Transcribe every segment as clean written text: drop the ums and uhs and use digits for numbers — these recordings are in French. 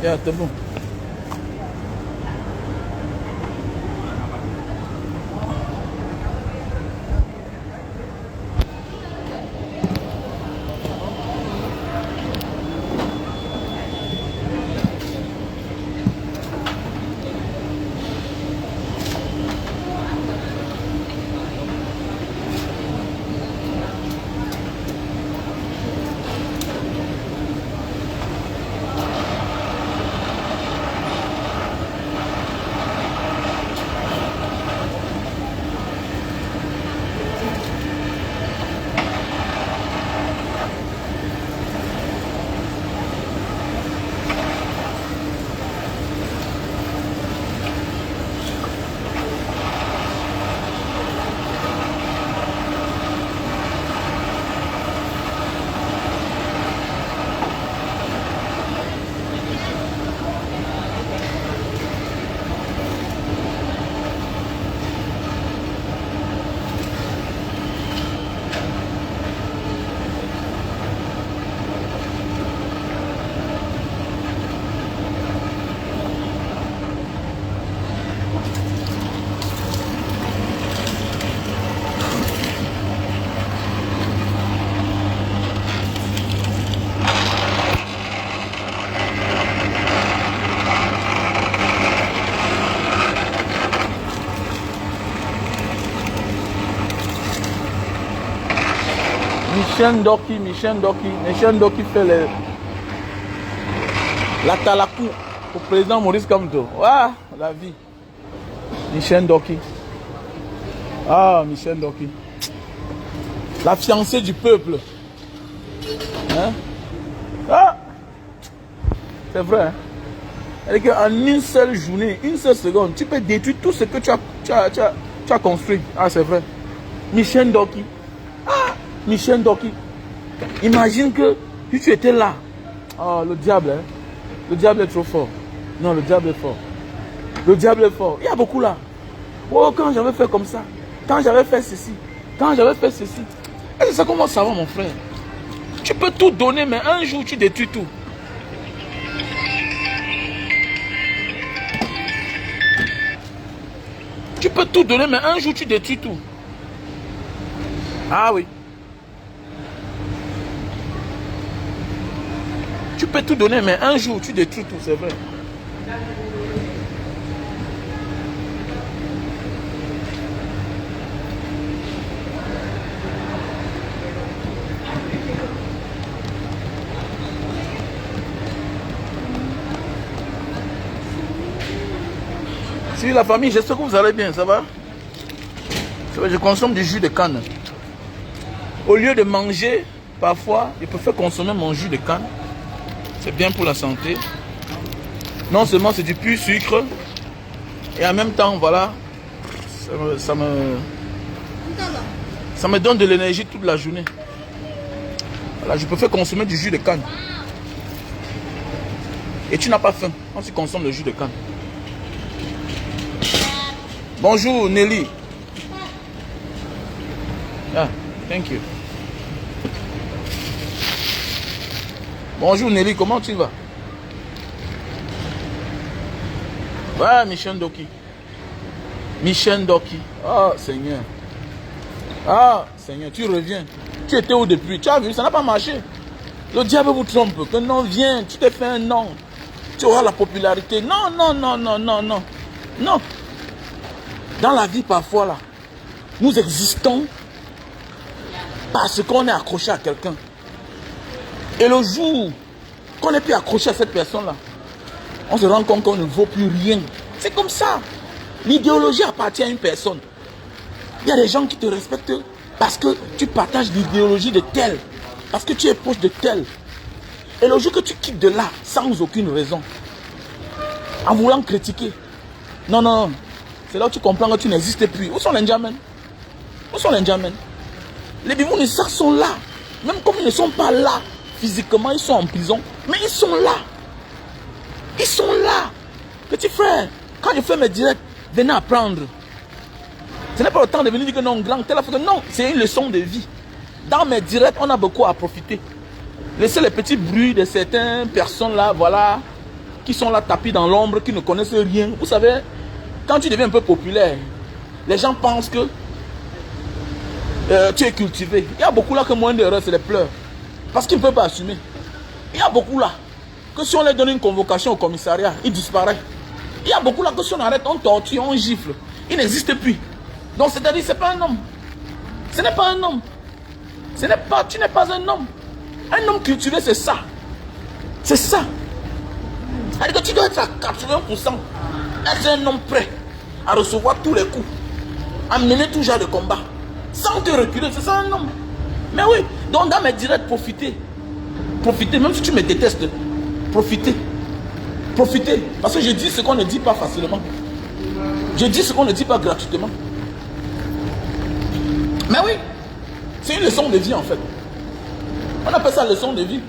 Yeah, t'es bon. Michel Ndoki fait la talakou au président Maurice Kamto. Ah, la vie. Michel Ndoki. Ah, Michel Ndoki. La fiancée du peuple. Hein? Ah, c'est vrai. Hein? C'est-à-dire qu'en une seule journée, une seule seconde, tu peux détruire tout ce que tu as construit. Ah, c'est vrai. Michel Ndoki. Ah, Michel Ndoki. Imagine que si tu étais là. Oh, le diable, hein. Le diable est trop fort. Non, le diable est fort. Le diable est fort. Il y a beaucoup là. Oh, quand j'avais fait comme ça. Quand j'avais fait ceci. Quand j'avais fait ceci. Et c'est ça qu'on va savoir, mon frère. Tu peux tout donner, mais un jour, tu détruis tout. Tu peux tout donner, mais un jour, tu détruis tout. Ah oui. Tu peux tout donner, mais un jour, tu détruis tout, c'est vrai. Si la famille, j'espère que vous allez bien, ça va? Je consomme du jus de canne. Au lieu de manger, parfois, je préfère consommer mon jus de canne. C'est bien pour la santé. Non seulement c'est du pur sucre, et en même temps, voilà, ça me donne de l'énergie toute la journée. Voilà, je préfère consommer du jus de canne. Et tu n'as pas faim quand tu consommes le jus de canne. Bonjour Nelly. Ah, thank you. Bonjour Nelly, comment tu vas? Ouais, Michel Ndoki. Michel Ndoki. Ah, Seigneur. Ah, Seigneur, tu reviens. Tu étais où depuis? Tu as vu, ça n'a pas marché. Le diable vous trompe. Que non, viens, tu t'es fait un nom. Tu auras la popularité. Non, non, non, non, non, non. Non. Dans la vie, parfois, là, nous existons parce qu'on est accroché à quelqu'un. Et le jour qu'on n'est plus accroché à cette personne-là, on se rend compte qu'on ne vaut plus rien. C'est comme ça. L'idéologie appartient à une personne. Il y a des gens qui te respectent parce que tu partages l'idéologie de tel. Parce que tu es proche de tel. Et le jour que tu quittes de là, sans aucune raison, en voulant critiquer, non, non, c'est là où tu comprends que tu n'existes plus. Où sont les Ndjamens? Où sont les Ndjamens? Les Bimounissards sont là. Même comme ils ne sont pas là physiquement, ils sont en prison. Mais ils sont là. Ils sont là. Petit frère, quand je fais mes directs, venez apprendre. Ce n'est pas le temps de venir dire que non, grand, telle affaire. Non, c'est une leçon de vie. Dans mes directs, on a beaucoup à profiter. Laissez les petits bruits de certaines personnes là, voilà, qui sont là tapis dans l'ombre, qui ne connaissent rien. Vous savez, quand tu deviens un peu populaire, les gens pensent que tu es cultivé. Il y a beaucoup là que moins d'erreurs, c'est les pleurs. Parce qu'ils ne peuvent pas assumer. Il y a beaucoup là que si on leur donne une convocation au commissariat, ils disparaissent. Il y a beaucoup là que si on arrête, on torture, on gifle. Il n'existe plus. Donc c'est-à-dire, ce n'est pas un homme. Ce n'est pas un homme. Tu n'es pas un homme. Un homme cultivé, c'est ça. C'est ça. C'est-à-dire que tu dois être à 80%. Être un homme prêt à recevoir tous les coups. À mener tout genre de combat. Sans te reculer, c'est ça un homme. Mais oui, donc dans mes directs, profitez. Profitez, même si tu me détestes. Profitez. Profitez. Parce que je dis ce qu'on ne dit pas facilement. Je dis ce qu'on ne dit pas gratuitement. Mais oui, c'est une leçon de vie en fait. On appelle ça leçon de vie.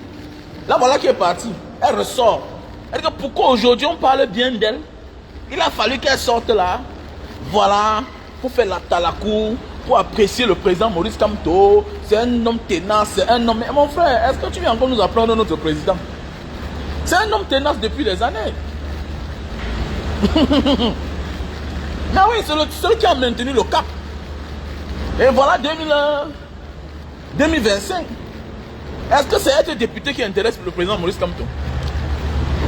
Là voilà qui est partie. Elle ressort. Elle dit que pourquoi aujourd'hui on parle bien d'elle? Il a fallu qu'elle sorte là. Voilà. Pour faire la talakou. Pour apprécier le président Maurice Kamto. C'est un homme tenace. C'est un homme... Mais mon frère, est-ce que tu viens encore nous apprendre notre président? C'est un homme tenace depuis des années. Mais oui, c'est celui qui a maintenu le cap. Et voilà 2025. Est-ce que c'est être député qui intéresse le président Maurice Kamto?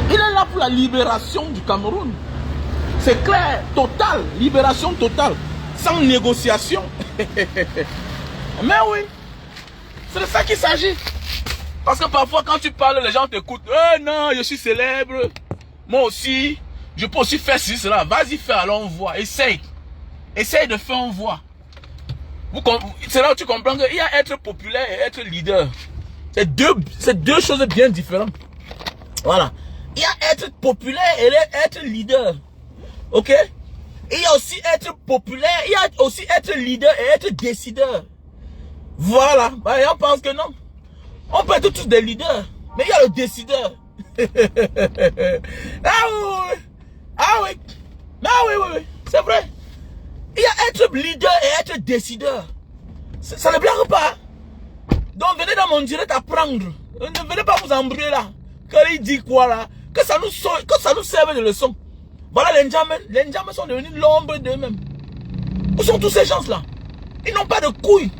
Il est là pour la libération du Cameroun. C'est clair, total, libération totale, sans négociation. Mais oui, c'est de ça qu'il s'agit. Parce que parfois quand tu parles, les gens t'écoutent. Non, je suis célèbre. Moi aussi, je peux aussi faire ceci, cela. Vas-y, fais, alors on voit. Essaye. Essaye de faire, on voit. C'est là où tu comprends qu'il y a être populaire et être leader. C'est deux choses bien différentes. Voilà. Il y a être populaire et être leader. Ok? Il y a aussi être populaire, il y a aussi être leader et être décideur. Voilà. Bah, on pense que non. On peut être tous des leaders. Mais il y a le décideur. Ah oui. Ah oui. Ah oui, oui, oui. C'est vrai. Il y a être leader et être décideur. Ça ne blague pas. Donc venez dans mon direct apprendre. Ne venez pas vous embrouiller là. Quand il dit quoi là? Que ça nous serve de leçon. Voilà, les Ndjamens sont devenus l'ombre d'eux-mêmes. Où sont tous ces gens-là? Ils n'ont pas de couilles.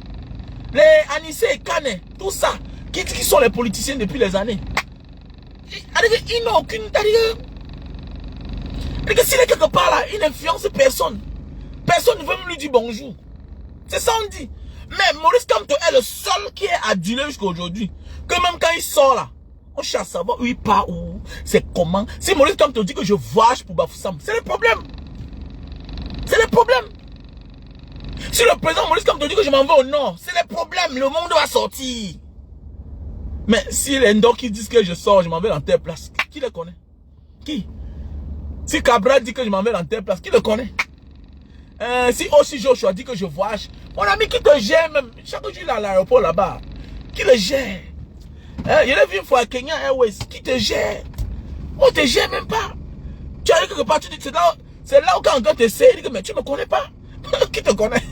Les Anissé et Kane, tout ça, qui sont les politiciens depuis les années. Ils n'ont aucune... S'il est quelque part là, il n'influence personne. Personne ne veut même lui dire bonjour. C'est ça on dit. Mais Maurice Kamto est le seul qui est adulé jusqu'à aujourd'hui. Que même quand il sort là, on cherche à savoir où il part, où, c'est comment. Si Maurice Kamto dit que je voyage pour Bafoussam, c'est le problème. C'est le problème. Si le président Maurice Kamto dit que je m'en vais au nord, c'est le problème. Le monde va sortir. Mais si les Ndok qui disent que je sors, je m'en vais dans telle place, qui le connaît? Qui? Si Cabral dit que je m'en vais dans telle place, qui le connaît? Si aussi Joshua dit que je voyage, mon ami qui te gère même, chaque jour il est à l'aéroport là-bas, qui le gère? Il est vu une fois à Kenya Airways, qui te gère? On te gère même pas. Tu arrives quelque part, tu dis, c'est là où quand on te sait, il dit que mais tu ne me connais pas. Qui te connaît?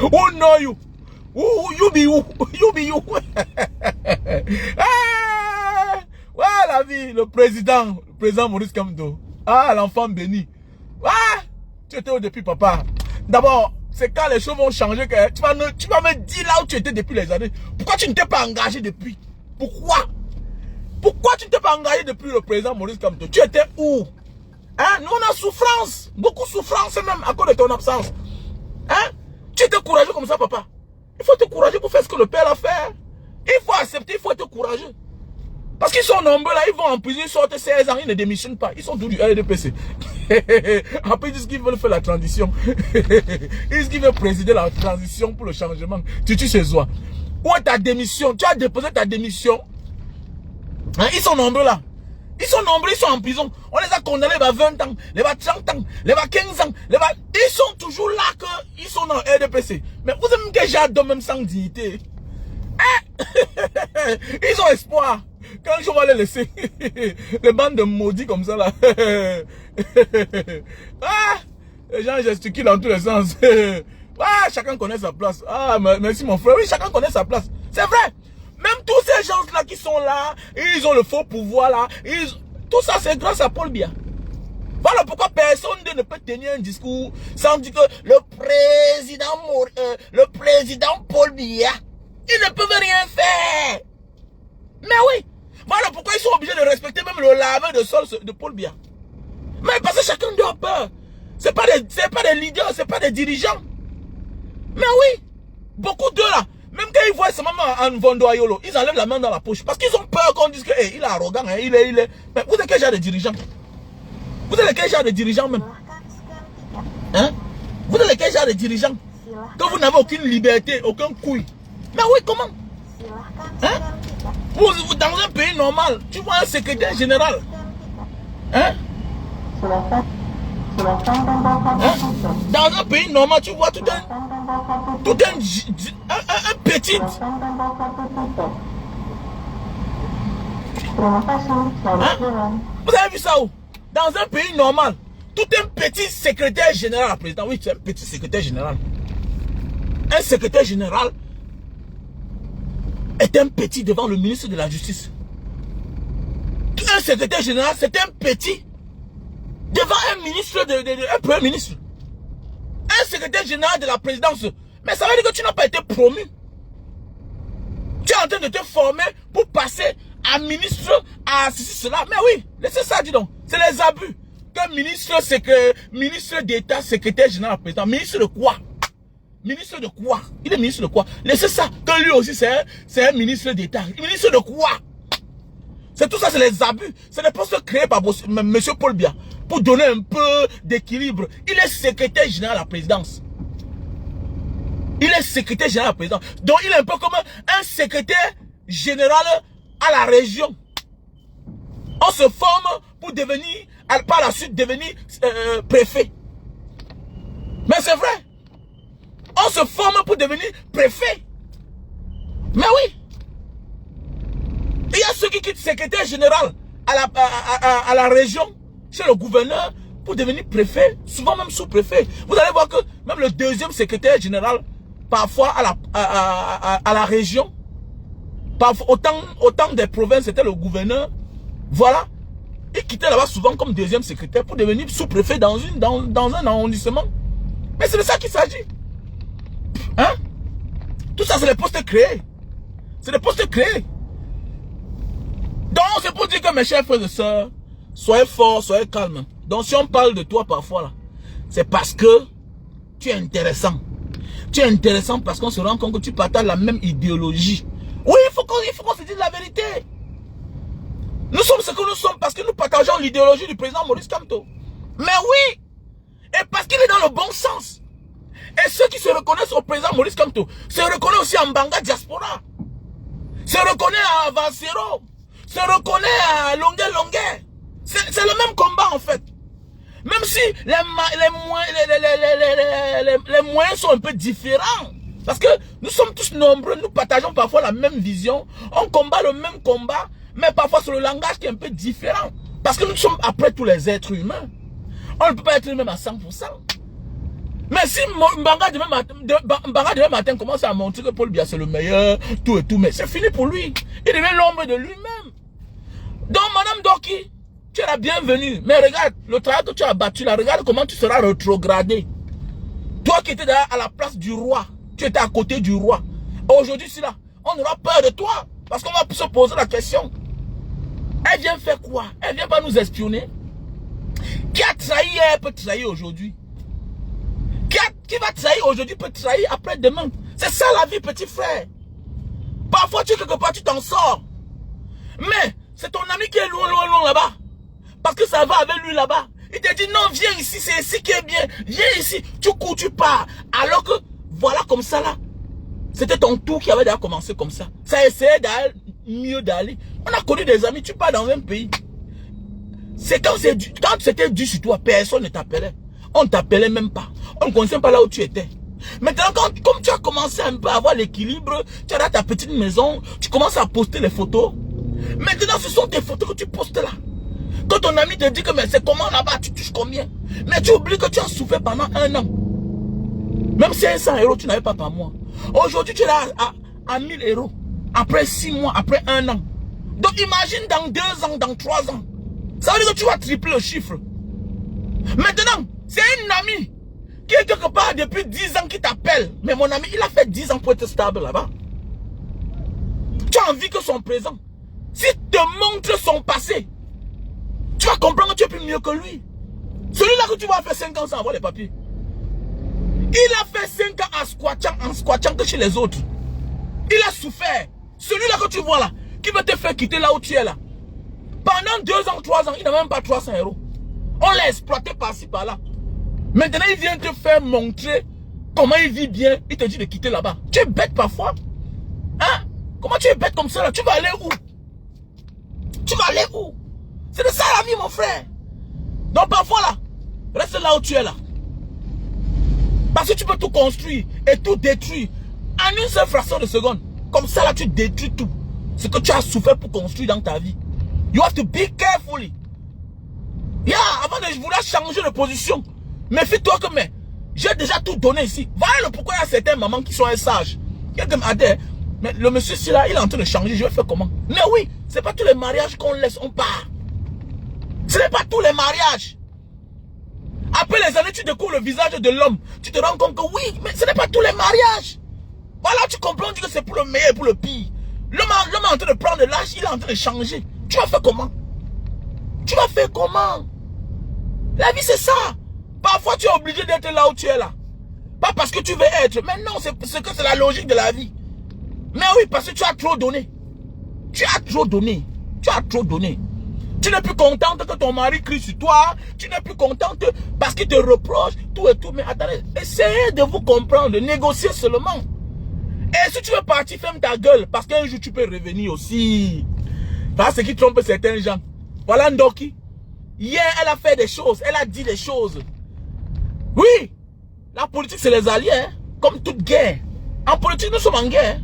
Who know you? You be who? You be you. Ah, voilà la vie, le président Maurice Kamto. Ah, l'enfant béni. Ah, tu étais où depuis, papa? D'abord, c'est quand les choses vont changer que tu vas me dire là où tu étais depuis les années. Pourquoi tu ne t'es pas engagé depuis? Pourquoi? Pourquoi tu ne t'es pas engagé depuis le président Maurice Kamto? Tu étais où? Hein? Nous on a souffrance. Beaucoup de souffrance même à cause de ton absence. Hein? Tu étais courageux comme ça, papa. Il faut être courageux pour faire ce que le père a fait. Il faut accepter, il faut être courageux. Parce qu'ils sont nombreux là, ils vont en prison, ils sortent 16 ans, ils ne démissionnent pas. Ils sont tous du RDPC. Après ils disent qu'ils veulent faire la transition. Ils disent qu'ils veulent présider la transition pour le changement. Tu sais quoi? Où est ta démission? Tu as déposé ta démission. Hein? Ils sont nombreux là. Ils sont nombreux, ils sont en prison. On les a condamnés à 20 ans, les 30 ans, les 15 ans. Ils sont toujours là qu'ils sont dans le RDPC. Mais vous aimez que j'adore même sans dignité. Hein? Ils ont espoir. Quand je vais les laisser, les bandes de maudits comme ça là. Ah, les gens gesticulent dans tous les sens. Ah, chacun connaît sa place. Ah, merci mon frère. Oui, chacun connaît sa place. C'est vrai. Même tous ces gens-là qui sont là, ils ont le faux pouvoir là. Tout ça, c'est grâce à Paul Biya. Voilà pourquoi personne ne peut tenir un discours sans dire que le président Paul Biya, ils ne peuvent rien faire. Mais oui. Voilà pourquoi ils sont obligés de respecter même le laveur de sol de Paul Biya. Mais parce que chacun doit peur. C'est pas des leaders, c'est pas des dirigeants. Mais oui, beaucoup d'eux là, même quand ils voient ce maman en Vondoayolo, ils enlèvent la main dans la poche. Parce qu'ils ont peur qu'on dise que hey, il est arrogant, hein, il est. Mais vous êtes quel genre de dirigeant? Vous êtes quel genre de dirigeant même? Hein? Vous êtes quel genre de dirigeant? Quand vous n'avez aucune liberté, aucun couille. Mais oui, comment? Hein? Vous, dans un pays normal, tu vois un secrétaire général. Hein? Dans un pays normal, tu vois tout un petit. Hein? Vous avez vu ça où? Dans un pays normal, tout un petit secrétaire général, président. Oui, c'est un petit secrétaire général. Un secrétaire général est un petit devant le ministre de la Justice. Un secrétaire général, c'est un petit devant un ministre, un premier ministre. Un secrétaire général de la présidence. Mais ça veut dire que tu n'as pas été promu. Tu es en train de te former pour passer à ministre, à ceci, cela. Mais oui, laissez ça, dis donc. C'est les abus. Qu'un ministre d'État, secrétaire général, président. Ministre de quoi? Ministre de quoi? Il est ministre de quoi? Laissez ça. Que lui aussi, c'est un ministre d'État. Ministre de quoi? C'est tout ça, c'est les abus. C'est des postes créés par M. Paul Biya pour donner un peu d'équilibre. Il est secrétaire général à la présidence. Il est secrétaire général à la présidence. Donc il est un peu comme un secrétaire général à la région. On se forme pour devenir, par la suite, devenir préfet. Mais c'est vrai. On se forme pour devenir préfet. Mais oui. Il y a ceux qui quittent secrétaire général à la région, chez le gouverneur, pour devenir préfet, souvent même sous-préfet. Vous allez voir que même le deuxième secrétaire général, parfois à la région, parfois, autant des provinces, c'était le gouverneur. Voilà. Il quittait là-bas souvent comme deuxième secrétaire pour devenir sous-préfet dans un arrondissement. Mais c'est de ça qu'il s'agit. Hein? Tout ça, c'est des postes créés. C'est des postes créés. Donc, c'est pour dire que mes chers frères et sœurs, soyez forts, soyez calmes. Donc, si on parle de toi parfois, là, c'est parce que tu es intéressant. Tu es intéressant parce qu'on se rend compte que tu partages la même idéologie. Oui, il faut qu'on se dise la vérité. Nous sommes ce que nous sommes parce que nous partageons l'idéologie du président Maurice Kamto. Mais oui, et parce qu'il est dans le bon sens. Et ceux qui se reconnaissent au président Maurice Kamto se reconnaissent aussi en Banga Diaspora. Se reconnaissent à Avancero. Se reconnaît à longueur. C'est le même combat en fait. Même si les moyens sont un peu différents. Parce que nous sommes tous nombreux, nous partageons parfois la même vision. On combat le même combat, mais parfois sur le langage qui est un peu différent. Parce que nous sommes après tous les êtres humains. On ne peut pas être même à 100%. Mais si Mbanga demain matin commence à montrer que Paul Biya c'est le meilleur, tout et tout, mais c'est fini pour lui. Il devient l'ombre de lui-même. Donc, Madame Doki, tu es la bienvenue. Mais regarde, le travail que tu as battu là, regarde comment tu seras rétrogradé. Toi qui étais là à la place du roi, tu étais à côté du roi. Aujourd'hui, c'est là, on aura peur de toi. Parce qu'on va se poser la question. Elle vient faire quoi? Elle vient pas nous espionner. Qui a trahi hier peut trahir aujourd'hui. Qui va trahir aujourd'hui peut trahir après-demain. C'est ça la vie, petit frère. Parfois, quelque part, tu t'en sors. Mais, c'est ton ami qui est loin là-bas. Parce que ça va avec lui là-bas. Il te dit, non, viens ici, c'est ici qui est bien. Viens ici, tu cours, tu pars. Alors que, voilà comme ça là. C'était ton tour qui avait déjà commencé comme ça. Ça essayait d'aller mieux d'aller. On a connu des amis, tu pars dans un pays. C'est quand c'était dû sur toi, personne ne t'appelait. On ne t'appelait même pas. On ne connaissait pas là où tu étais. Maintenant, comme tu as commencé un peu à avoir l'équilibre, tu as là ta petite maison, tu commences à poster les photos. Maintenant, ce sont tes photos que tu postes là. Quand ton ami te dit que mais c'est comment là-bas, tu touches combien? Mais tu oublies que tu as souffert pendant 1 an. Même 500 euros, tu n'avais pas par mois. Aujourd'hui, tu es là à 1000 euros. Après 6 mois, après 1 an. Donc imagine dans 2 ans, dans 3 ans. Ça veut dire que tu vas tripler le chiffre. Maintenant, c'est un ami qui est quelque part depuis 10 ans qui t'appelle. Mais mon ami, il a fait 10 ans pour être stable là-bas. Tu as envie que son présent. S'il te montre son passé, tu vas comprendre que tu es plus mieux que lui. Celui-là que tu vas faire 5 ans sans avoir les papiers. Il a fait 5 ans en squattant que chez les autres. Il a souffert. Celui-là que tu vois là, qui veut te faire quitter là où tu es là. Pendant 2 ans, 3 ans, il n'a même pas 300 euros. On l'a exploité par-ci, par-là. Maintenant, il vient te faire montrer comment il vit bien. Il te dit de quitter là-bas. Tu es bête parfois. Hein? Comment tu es bête comme ça là? Tu vas aller où? Tu vas aller où? C'est de ça la vie, mon frère. Donc parfois là, reste là où tu es là. Parce que tu peux tout construire et tout détruire en une seule fraction de seconde. Comme ça là, tu détruis tout. Ce que tu as souffert pour construire dans ta vie. You have to be careful. Yeah, avant de vouloir changer de position, méfie-toi que mais j'ai déjà tout donné ici. Voilà le pourquoi il y a certaines mamans qui sont un sage. Quelqu'un m'a dit, mais le monsieur ici là, il est en train de changer, je vais faire comment? Mais oui, c'est pas tous les mariages qu'on laisse, on part. Ce n'est pas tous les mariages. Après les années, tu découvres le visage de l'homme. Tu te rends compte que oui, mais ce n'est pas tous les mariages. Voilà, tu comprends que c'est pour le meilleur et pour le pire. L'homme est en train de prendre l'âge, il est en train de changer. Tu vas faire comment? Tu vas faire comment? La vie c'est ça. Parfois tu es obligé d'être là où tu es là. Pas parce que tu veux être. Mais non, c'est la logique de la vie. Mais oui, parce que tu as trop donné. Tu as trop donné. Tu as trop donné. Tu n'es plus contente que ton mari crie sur toi. Tu n'es plus contente parce qu'il te reproche tout et tout. Mais attendez, essayez de vous comprendre, de négocier seulement. Et si tu veux partir, ferme ta gueule. Parce qu'un jour tu peux revenir aussi. Voilà ce qui trompe certains gens. Voilà Ndoki. Hier, elle a fait des choses. Elle a dit des choses. Oui. La politique, c'est les alliés. Hein, comme toute guerre. En politique, nous sommes en guerre.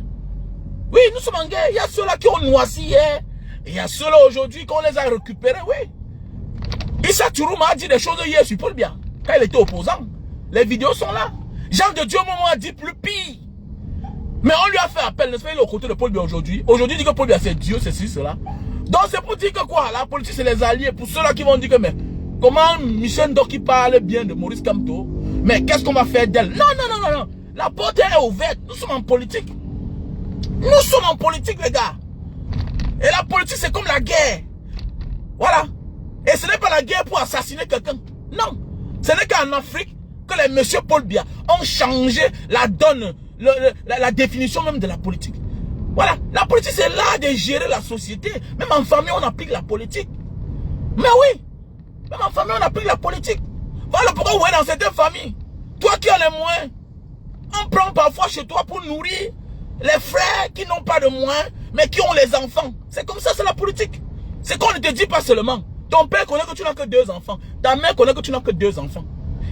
Oui, nous sommes en guerre. Il y a ceux-là qui ont noisi hier. Et il y a ceux-là aujourd'hui qu'on les a récupérés. Oui. Issa Tourouma a dit des choses hier sur Paul Biya. Quand il était opposant. Les vidéos sont là. Jean de Dieu, a dit plus pire. Mais on lui a fait appel. N'est-ce pas? Il est aux côtés de Paul Biya aujourd'hui. Aujourd'hui, il dit que Paul Biya c'est Dieu, c'est ceci, cela. Donc c'est pour dire que quoi? La politique c'est les alliés. Pour ceux-là qui vont dire que mais comment Michel Ndoki parle bien de Maurice Kamto? Mais qu'est-ce qu'on va faire d'elle? Non, non, non, non, non. La porte est ouverte. Nous sommes en politique. Nous sommes en politique, les gars. Et la politique c'est comme la guerre. Voilà. Et ce n'est pas la guerre pour assassiner quelqu'un. Non. Ce n'est qu'en Afrique que les messieurs Paul Biya ont changé la donne, la définition même de la politique. Voilà, la politique c'est là de gérer la société. Même en famille on applique la politique. Mais oui, même en famille on applique la politique. Voilà pourquoi vous voyez dans certaines familles, toi qui as les moyens, on prend parfois chez toi pour nourrir les frères qui n'ont pas de moyens, mais qui ont les enfants. C'est comme ça, c'est la politique. C'est qu'on ne te dit pas seulement, ton père connaît que tu n'as que 2 enfants, ta mère connaît que tu n'as que 2 enfants.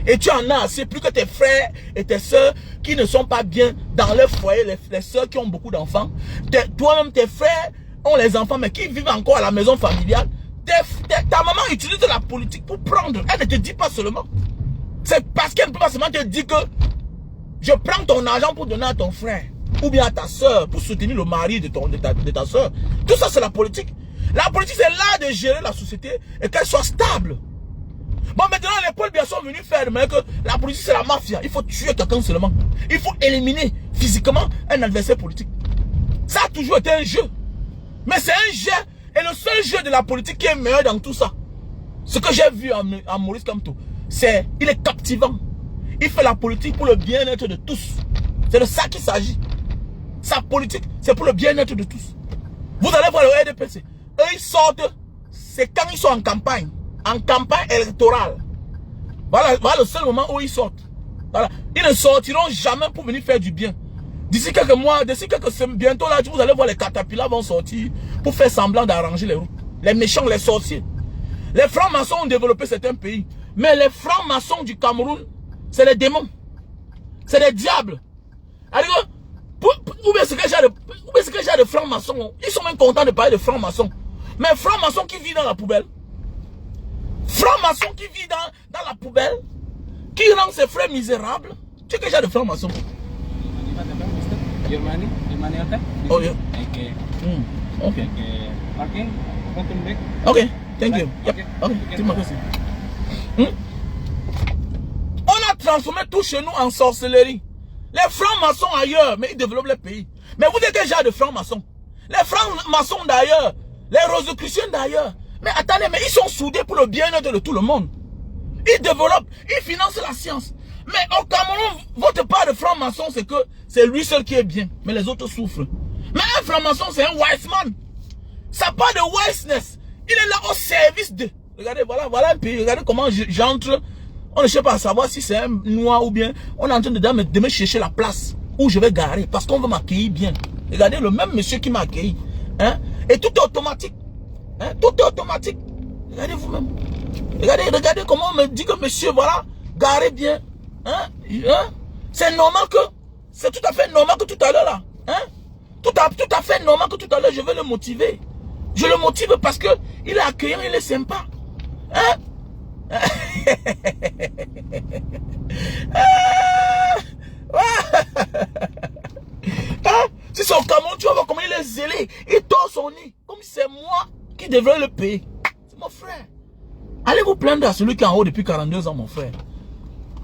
Et tu en as assez, plus que tes frères et tes soeurs qui ne sont pas bien dans leur foyer, les soeurs qui ont beaucoup d'enfants. Toi-même, tes frères ont les enfants, mais qui vivent encore à la maison familiale. Ta maman utilise la politique pour prendre. Elle ne te dit pas seulement. C'est parce qu'elle ne peut pas seulement te dire que je prends ton argent pour donner à ton frère. Ou bien à ta soeur, pour soutenir le mari de ta soeur. Tout ça, c'est la politique. La politique, c'est là de gérer la société et qu'elle soit stable. Bon, maintenant, les Paul Biya sont venus faire mais que la politique, c'est la mafia. Il faut tuer quelqu'un seulement. Il faut éliminer physiquement un adversaire politique. Ça a toujours été un jeu. Mais c'est un jeu. Et le seul jeu de la politique qui est meilleur dans tout ça, ce que j'ai vu en Maurice Kamto, c'est il est captivant. Il fait la politique pour le bien-être de tous. C'est de ça qu'il s'agit. Sa politique, c'est pour le bien-être de tous. Vous allez voir le RDPC. Eux, ils sortent, c'est quand ils sont en campagne. En campagne électorale. Voilà le seul moment où ils sortent. Voilà. Ils ne sortiront jamais pour venir faire du bien. D'ici quelques mois, d'ici quelques semaines, bientôt là, vous allez voir les catapillars vont sortir pour faire semblant d'arranger les routes. Les méchants, les sorciers. Les francs-maçons ont développé certains pays. Mais les francs-maçons du Cameroun, c'est les démons. C'est les diables. Alors, où est-ce que j'ai de francs-maçons? Ils sont même contents de parler de francs-maçons. Mais francs-maçons qui vivent dans la poubelle. Franc-maçon qui vit dans la poubelle, qui rend ses frères misérables, Tu es quel genre de franc-maçon? Oh, yeah. Ok. Ok, thank you. Yep. Ok, tu m'as reçu. On a transformé tout chez nous en sorcellerie. Les francs-maçons ailleurs, mais ils développent le pays. Mais vous êtes quel genre de francs-maçons? Les francs-maçons d'ailleurs, les rosicruciens d'ailleurs. Mais attendez, mais ils sont soudés pour le bien-être de tout le monde. Ils développent, ils financent la science. Mais au Cameroun, votre part de franc-maçon, c'est que c'est lui seul qui est bien. Mais les autres souffrent. Mais un franc-maçon, c'est un wise man. Ça part de wiseness. Il est là au service de... Regardez, voilà un pays. Regardez comment j'entre. On ne cherche pas à savoir si c'est un noir ou bien. On est en train de me chercher la place où je vais garer. Parce qu'on veut m'accueillir bien. Regardez, le même monsieur qui m'a accueilli. Hein? Et tout est automatique. Hein? Tout est automatique. Regardez vous-même. Regardez comment on me dit que monsieur, voilà, garez bien. Hein? Hein? C'est normal que... C'est tout à fait normal que tout à l'heure là. Hein? Tout à fait normal que tout à l'heure je vais le motiver. Je le motive parce que il est accueillant, il est sympa. Hein? Si c'est au Cameroun, tu vas voir comment il est zélé. Il tord son nez. Comme si c'est moi qui devrais le payer. C'est mon frère. Allez vous plaindre à celui qui est en haut depuis 42 ans, mon frère.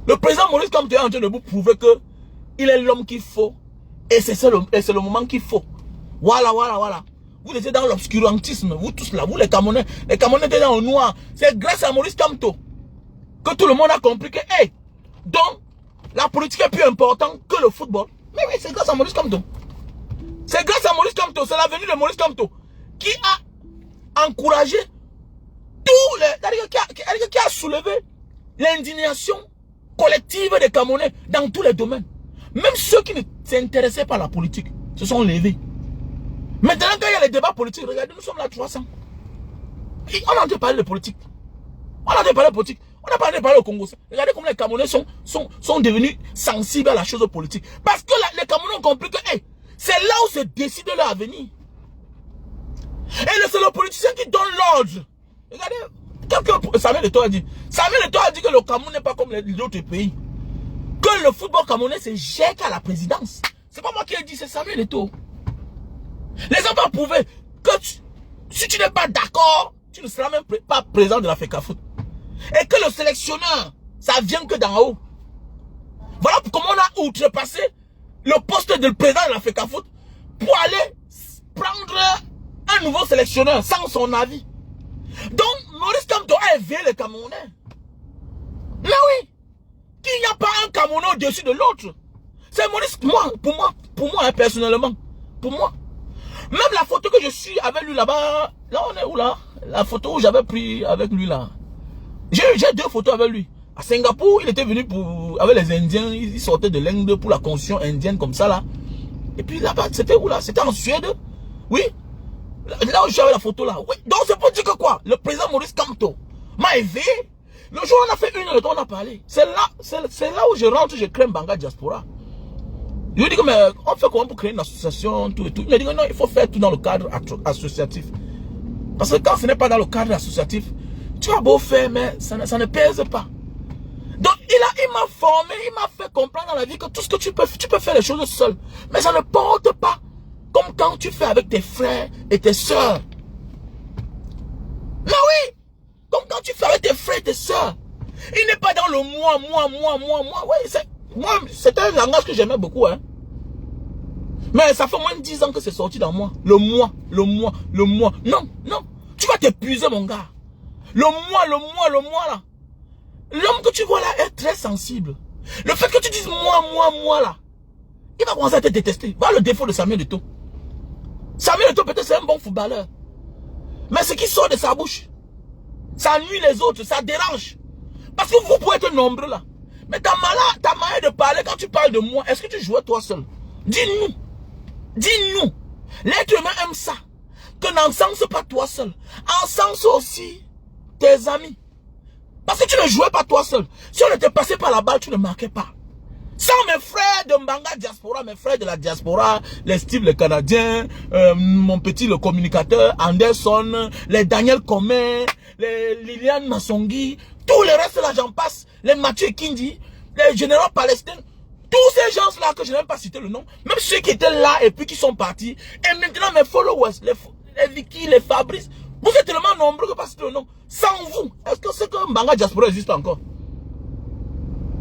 Le président Maurice Kamto est en train de vous prouver que il est l'homme qu'il faut. Et c'est le moment qu'il faut. Voilà. Vous étiez dans l'obscurantisme. Vous tous là, vous les Camerounais. Les Camerounais étaient dans le noir. C'est grâce à Maurice Kamto que tout le monde a compris que, hey, donc, la politique est plus importante que le football. Mais oui, c'est grâce à Maurice Kamto. C'est grâce à Maurice Kamto. C'est l'avenue de Maurice Kamto qui a encouragé tous les... qui a soulevé l'indignation collective des Camerounais dans tous les domaines. Même ceux qui ne s'intéressaient pas à la politique se sont levés. Maintenant, quand il y a les débats politiques, regardez, nous sommes là 300. Et on a entendu parler de politique. On a entendu parler de politique. On a parlé au Congo. Regardez comment les Camerounais sont devenus sensibles à la chose politique. Parce que les Camerounais ont compris que hey, c'est là où se décide leur avenir. Et c'est le politicien qui donne l'ordre. Regardez, Samuel Eto'o a dit. Samuel Eto'o a dit que le Cameroun n'est pas comme les autres pays. Que le football camerounais se jette à la présidence. C'est pas moi qui ai dit, c'est Samuel Eto'o. Les gens vont prouver que si tu n'es pas d'accord, tu ne seras même pas président de la FECAFOOT. Et que le sélectionneur, ça vient que d'en haut. Voilà comment on a outrepassé le poste de président de la FECAFOOT pour aller prendre un nouveau sélectionneur sans son avis. Donc, Maurice Kamto a éveillé les Camerounais. Mais oui, qu'il n'y a pas un Camerounais au-dessus de l'autre. C'est Maurice, pour moi, hein, personnellement, pour moi. Même la photo que je suis avec lui là-bas, là on est où là? La photo où j'avais pris avec lui là. J'ai 2 photos avec lui. À Singapour, il était venu avec les Indiens, il sortait de l'Inde pour la constitution indienne comme ça là. Et puis là-bas, c'était où là? C'était en Suède. Oui. Là où j'avais la photo là. Oui. Donc c'est pour dire que quoi? Le président Maurice Kamto m'a éveillé. Le jour où on a fait 1 heure de temps, on a parlé. C'est là où je rentre, je crée Mbanga Diaspora. Je lui dis que mais on fait comment pour créer une association, tout et tout. Il m'a dit que non, il faut faire tout dans le cadre associatif. Parce que quand ce n'est pas dans le cadre associatif, tu as beau faire, mais ça ne pèse pas. Donc il m'a formé, il m'a fait comprendre dans la vie que tout ce que tu peux faire les choses seul. Mais ça ne porte pas comme quand tu fais avec tes frères et tes soeurs. Mais oui, comme quand tu fais avec tes frères et tes soeurs. Il n'est pas dans le moi. Oui, c'est un langage que j'aimais beaucoup. Hein. Mais ça fait moins de 10 ans que c'est sorti dans moi. Le moi. Non. Tu vas t'épuiser, mon gars. Le moi là. L'homme que tu vois là est très sensible. Le fait que tu dises moi là, il va commencer à te détester. Voilà le défaut de Samuel Eto'o. Samuel Eto'o peut-être c'est un bon footballeur. Mais ce qui sort de sa bouche, ça nuit les autres, ça dérange. Parce que vous pouvez être nombreux là. Mais ta manière de parler quand tu parles de moi, est-ce que tu jouais toi seul? Dis-nous. L'être humain aime ça. Que n'encense pas toi seul. Encense aussi tes amis. Parce que tu ne jouais pas toi seul. Si on était passé par la balle, tu ne marquais pas. Sans mes frères de Mbanga Diaspora, mes frères de la diaspora, les Steve le Canadien, mon petit le communicateur, Anderson, les Daniel Comé, les Liliane Massongi, tous les restes là j'en passe, les Mathieu Kindi, les généraux palestiniens, Tous ces gens-là que je n'aime pas citer le nom, même ceux qui étaient là et puis qui sont partis, et maintenant mes followers, les Vicky, les Fabrice, vous êtes tellement nombreux que pas citer le nom. Sans vous, est-ce que c'est que Mbanga Diaspora existe encore?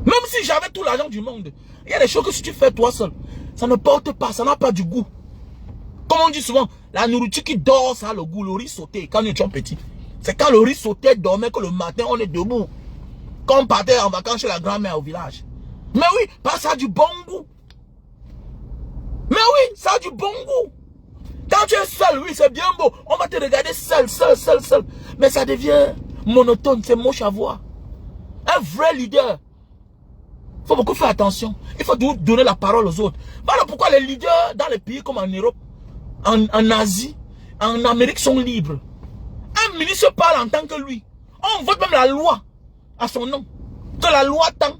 Même si j'avais tout l'argent du monde, il y a des choses que si tu fais toi seul, ça ne porte pas, ça n'a pas du goût. Comme on dit souvent, la nourriture qui dort, ça a le goût, le riz sauté, quand nous étions petits. C'est quand le riz sauté dormait que le matin, on est debout. Quand on partait en vacances chez la grand-mère au village. Mais oui, parce que ça a du bon goût. Mais oui, ça a du bon goût. Quand tu es seul, oui, c'est bien beau. On va te regarder seul. Mais ça devient monotone, c'est moche à voir. Un vrai leader. Il faut beaucoup faire attention. Il faut donner la parole aux autres. Voilà pourquoi les leaders dans les pays comme en Europe, en Asie, en Amérique sont libres. Un ministre parle en tant que lui. On vote même la loi à son nom. Que la loi tend.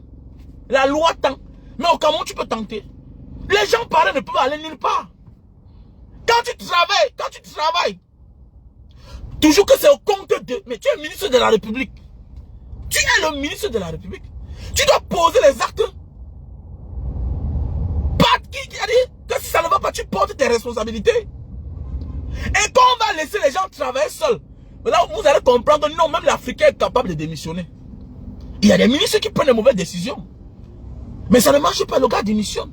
La loi tend. Mais au Cameroun, tu peux tenter. Les gens parlent ne peuvent aller nulle part. Quand tu travailles, toujours que c'est au compte de... Mais tu es ministre de la République. Tu es le ministre de la République. Tu dois poser les actes. Pas qui a dit que si ça ne va pas, tu portes tes responsabilités. Et quand on va laisser les gens travailler seuls, là vous allez comprendre que non, même l'Africain est capable de démissionner. Il y a des ministres qui prennent de mauvaises décisions. Mais ça ne marche pas, le gars démissionne.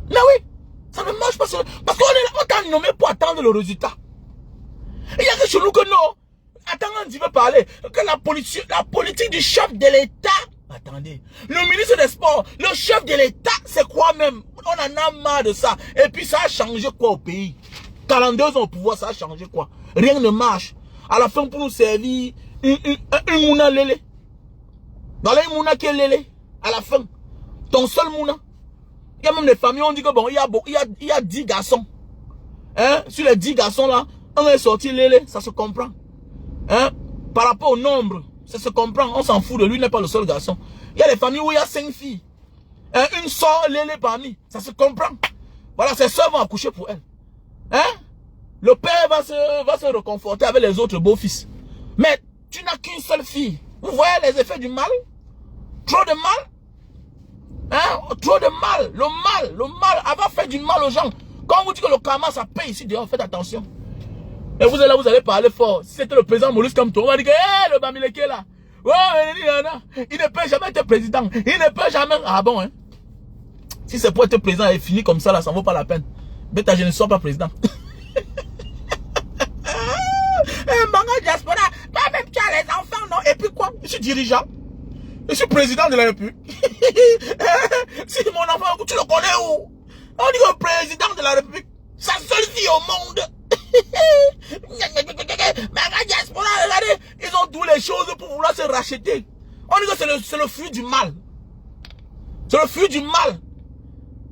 Mais oui, ça ne marche pas. Parce qu'on t'a nommé pour attendre le résultat. Et il y a que chez nous que non. Attends, on veut parler. Que la politique du chef de l'État. Attendez. Le ministre des Sports, le chef de l'État, c'est quoi même? On en a marre de ça. Et puis ça a changé quoi au pays? 42 ans au pouvoir, ça a changé quoi? Rien ne marche. À la fin, pour nous servir une mouna lélé. Voilà une mouna qui est lélé. À la fin. Ton seul mouna. Il y a même des familles, on dit que bon, il y a 10 garçons. Hein? Sur les 10 garçons là, un est sorti lélé, ça se comprend. Hein? Par rapport au nombre, ça se comprend. On s'en fout de lui, il n'est pas le seul garçon. Il y a des familles où il y a 5 filles. Hein? Une sort lélé parmi, ça se comprend. Voilà, ses soeurs vont accoucher pour elle. Hein? Le père va se reconforter avec les autres beaux-fils. Mais tu n'as qu'une seule fille. Vous voyez les effets du mal? Trop de mal? Hein? Trop de mal. Le mal. Avant faire du mal aux gens. Quand on vous dit que le karma, ça paye ici dehors, faites attention. Et vous êtes là, vous allez parler fort. Si c'était le président Maurice Kamto, on va dire que hey, le Bamileke là. Oh, il ne peut jamais être président. Il ne peut jamais. Ah bon, hein? Si c'est pour être président et fini comme ça, là, ça ne vaut pas la peine. Bêta, je ne sois pas président. Mbanga Diaspora, toi-même tu as les enfants, non? Et puis quoi? Je suis dirigeant. Je suis président de la République. Si mon enfant, tu le connais où? On dit que président de la République, sa seule fille au monde. Mbanga Diaspora, regardez, ils ont toutes les choses pour vouloir se racheter. On dit que c'est le fruit du mal. C'est le fruit du mal.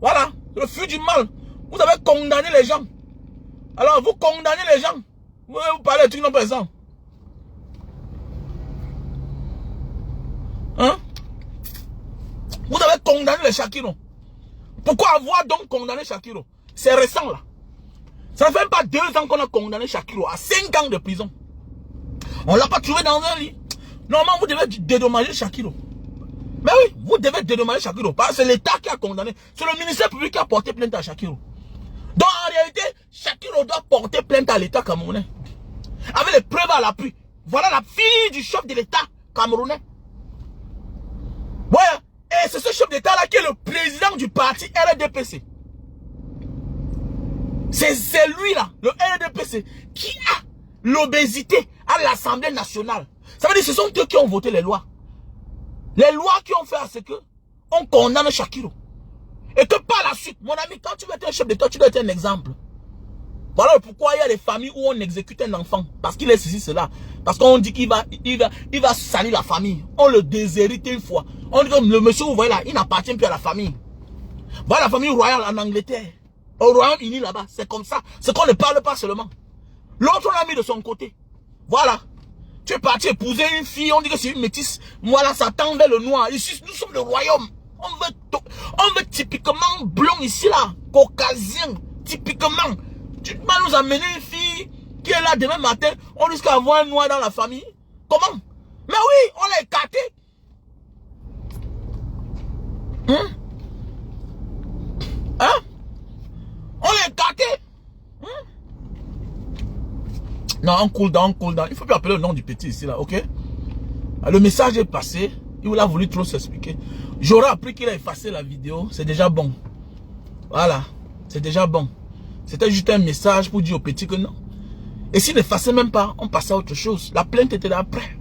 Voilà, c'est le fruit du mal. Vous avez condamné les gens. Alors, vous condamnez les gens. Vous parlez de trucs non présents. Hein? Vous avez condamné les Shakiro. Pourquoi avoir donc condamné Shakiro? C'est récent là. Ça ne fait pas 2 ans qu'on a condamné Shakiro à 5 ans de prison. On ne l'a pas trouvé dans un lit. Normalement, vous devez dédommager Shakiro. Mais oui, vous devez dédommager Shakiro. Parce que c'est l'État qui a condamné. C'est le ministère public qui a porté plainte à Shakiro. Donc en réalité, Shakiro doit porter plainte à l'État camerounais. Avec les preuves à l'appui. Voilà la fille du chef de l'État camerounais. Ouais, et c'est ce chef d'État là qui est le président du parti RDPC. C'est lui là, le RDPC, qui a l'obésité à l'Assemblée nationale. Ça veut dire que ce sont eux qui ont voté les lois. Les lois qui ont fait à ce que on condamne Shakiro. Et que par la suite, mon ami, quand tu veux être un chef d'État, tu dois être un exemple. Voilà pourquoi il y a des familles où on exécute un enfant. Parce qu'il est ceci, cela. Parce qu'on dit qu'il va salir la famille. On le déshérite une fois. On dit que le monsieur, vous voyez là, il n'appartient plus à la famille. Voilà la famille royale en Angleterre. Au Royaume-Uni là-bas. C'est comme ça. C'est qu'on ne parle pas seulement. L'autre, on l'a mis de son côté. Voilà. Tu es parti épouser une fille, on dit que c'est une métisse. Voilà, ça tend vers le noir. Ici, nous sommes le royaume. On veut typiquement blond ici là. Caucasien. Typiquement. Tu vas nous amener une fille qui est là demain matin, on risque d'avoir un noir dans la famille. Comment? Mais oui, on l'a écarté. Non, on cool down, cool down. Il faut plus appeler le nom du petit ici, là, ok? Le message est passé. Il a voulu trop s'expliquer. J'aurais appris qu'il a effacé la vidéo. C'est déjà bon. Voilà. C'est déjà bon. C'était juste un message pour dire au petit que non. Et s'il n'effaçait même pas, on passait à autre chose. La plainte était là après.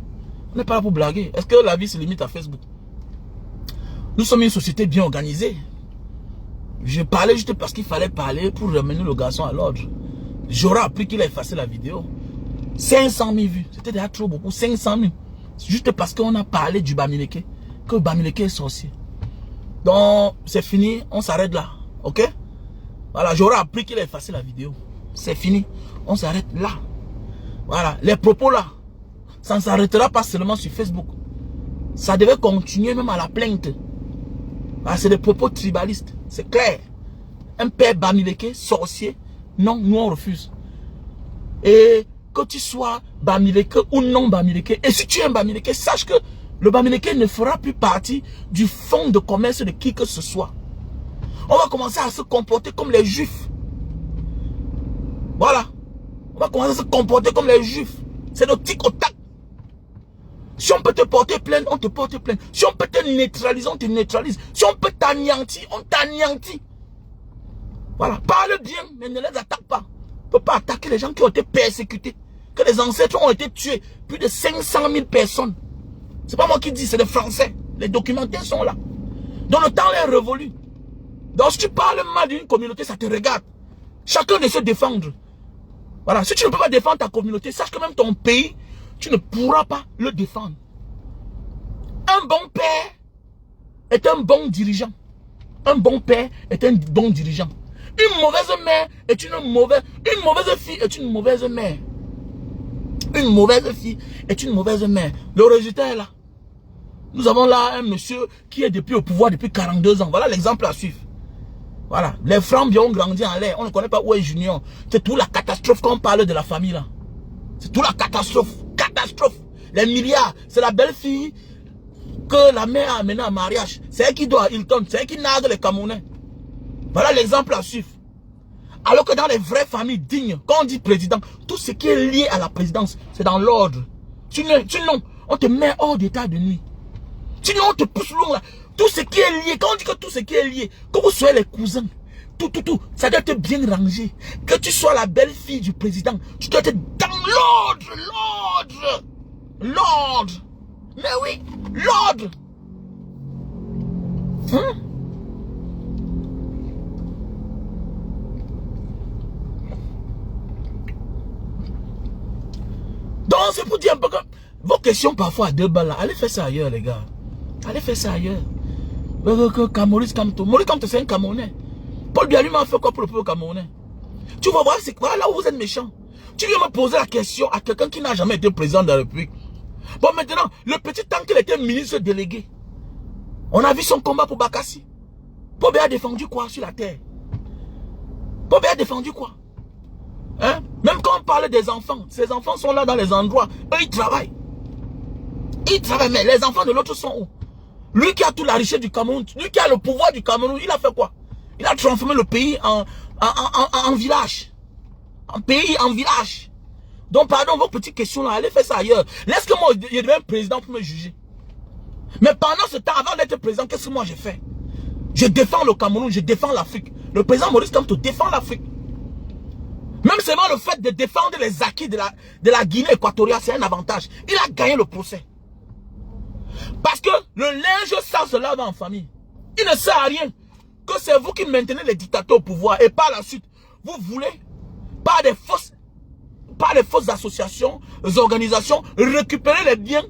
On n'est pas là pour blaguer. Est-ce que la vie se limite à Facebook? Nous sommes une société bien organisée. Je parlais juste parce qu'il fallait parler pour ramener le garçon à l'ordre. J'aurais appris qu'il a effacé la vidéo. 500 000 vues. C'était déjà trop beaucoup. 500 000. Juste parce qu'on a parlé du Bamileke. Que Bamileke est sorcier. Donc, c'est fini. On s'arrête là. Ok? Voilà. J'aurais appris qu'il a effacé la vidéo. C'est fini. On s'arrête là. Voilà. Les propos là. Ça ne s'arrêtera pas seulement sur Facebook. Ça devait continuer même à la plainte. Ah, c'est des propos tribalistes. C'est clair. Un père Bamileke, sorcier. Non, nous on refuse. Et que tu sois Bamileke ou non Bamileke, et si tu es un Bamileke, sache que le Bamileke ne fera plus partie du fonds de commerce de qui que ce soit. On va commencer à se comporter comme les juifs. Voilà. On va commencer à se comporter comme les juifs. C'est notre tic au tac. Si on peut te porter plainte, on te porte plainte. Si on peut te neutraliser, on te neutralise. Si on peut t'anéantir, on t'anéantit. Voilà. Parle bien, mais ne les attaque pas. On ne peut pas attaquer les gens qui ont été persécutés. Que les ancêtres ont été tués. Plus de 500 000 personnes. C'est pas moi qui dis, c'est les Français. Les documentaires sont là. Donc le temps est révolu. Donc si tu parles mal d'une communauté, ça te regarde. Chacun de se défendre. Voilà. Si tu ne peux pas défendre ta communauté, sache que même ton pays, tu ne pourras pas le défendre. Un bon père est un bon dirigeant. Un bon père est un bon dirigeant. Une mauvaise mère est une mauvaise fille est une mauvaise mère. Une mauvaise fille est une mauvaise mère. Le résultat est là. Nous avons là un monsieur qui est depuis au pouvoir depuis 42 ans. Voilà l'exemple à suivre. Voilà. Les Francs ont grandi en l'air. On ne connaît pas où est Junior. C'est toute la catastrophe quand on parle de la famille là. C'est toute la catastrophe. Catastrophe. Les milliards. C'est la belle fille que la mère a amenée en mariage. C'est elle qui doit à Hilton. C'est elle qui nargue les Camerounais. Voilà l'exemple à suivre. Alors que dans les vraies familles dignes, quand on dit président, tout ce qui est lié à la présidence, c'est dans l'ordre. Sinon, on te met hors d'état de nuit. Sinon, on te pousse loin là. Tout ce qui est lié, quand on dit que tout ce qui est lié, que vous soyez les cousins, tout, ça doit être bien rangé. Que tu sois la belle-fille du président, tu dois être dans l'ordre. Mais oui, l'ordre. Donc c'est pour dire un peu que vos questions parfois à 2 balles là, allez faire ça ailleurs les gars. Allez faire ça ailleurs. Maurice Kamto. Maurice Kamto c'est un Camerounais. Paul Biya lui-même a fait quoi pour le peuple camerounais? Tu vas voir, c'est quoi là où vous êtes méchant. Tu viens me poser la question à quelqu'un qui n'a jamais été président de la République. Bon maintenant, le petit temps qu'il était ministre délégué, on a vu son combat pour Bakassi. Paul Biya a défendu quoi sur la terre? Paul Biya a défendu quoi? Hein? Même quand on parle des enfants, ces enfants sont là dans les endroits, eux ils travaillent. Ils travaillent, mais les enfants de l'autre sont où? Lui qui a toute la richesse du Cameroun, lui qui a le pouvoir du Cameroun, il a fait quoi? Il a transformé le pays en village. En pays, en village. Donc pardon, vos petites questions là, allez faire ça ailleurs. Laisse que moi, je devienne président pour me juger. Mais pendant ce temps, avant d'être président, qu'est-ce que moi j'ai fait? Je défends le Cameroun, je défends l'Afrique. Le président Maurice Kamto défend l'Afrique. Même seulement le fait de défendre les acquis de la Guinée équatoriale, c'est un avantage. Il a gagné le procès. Parce que le linge sale se lave en famille. Il ne sert à rien que c'est vous qui maintenez les dictateurs au pouvoir. Et par la suite, vous voulez, par des fausses associations, des organisations, récupérer les biens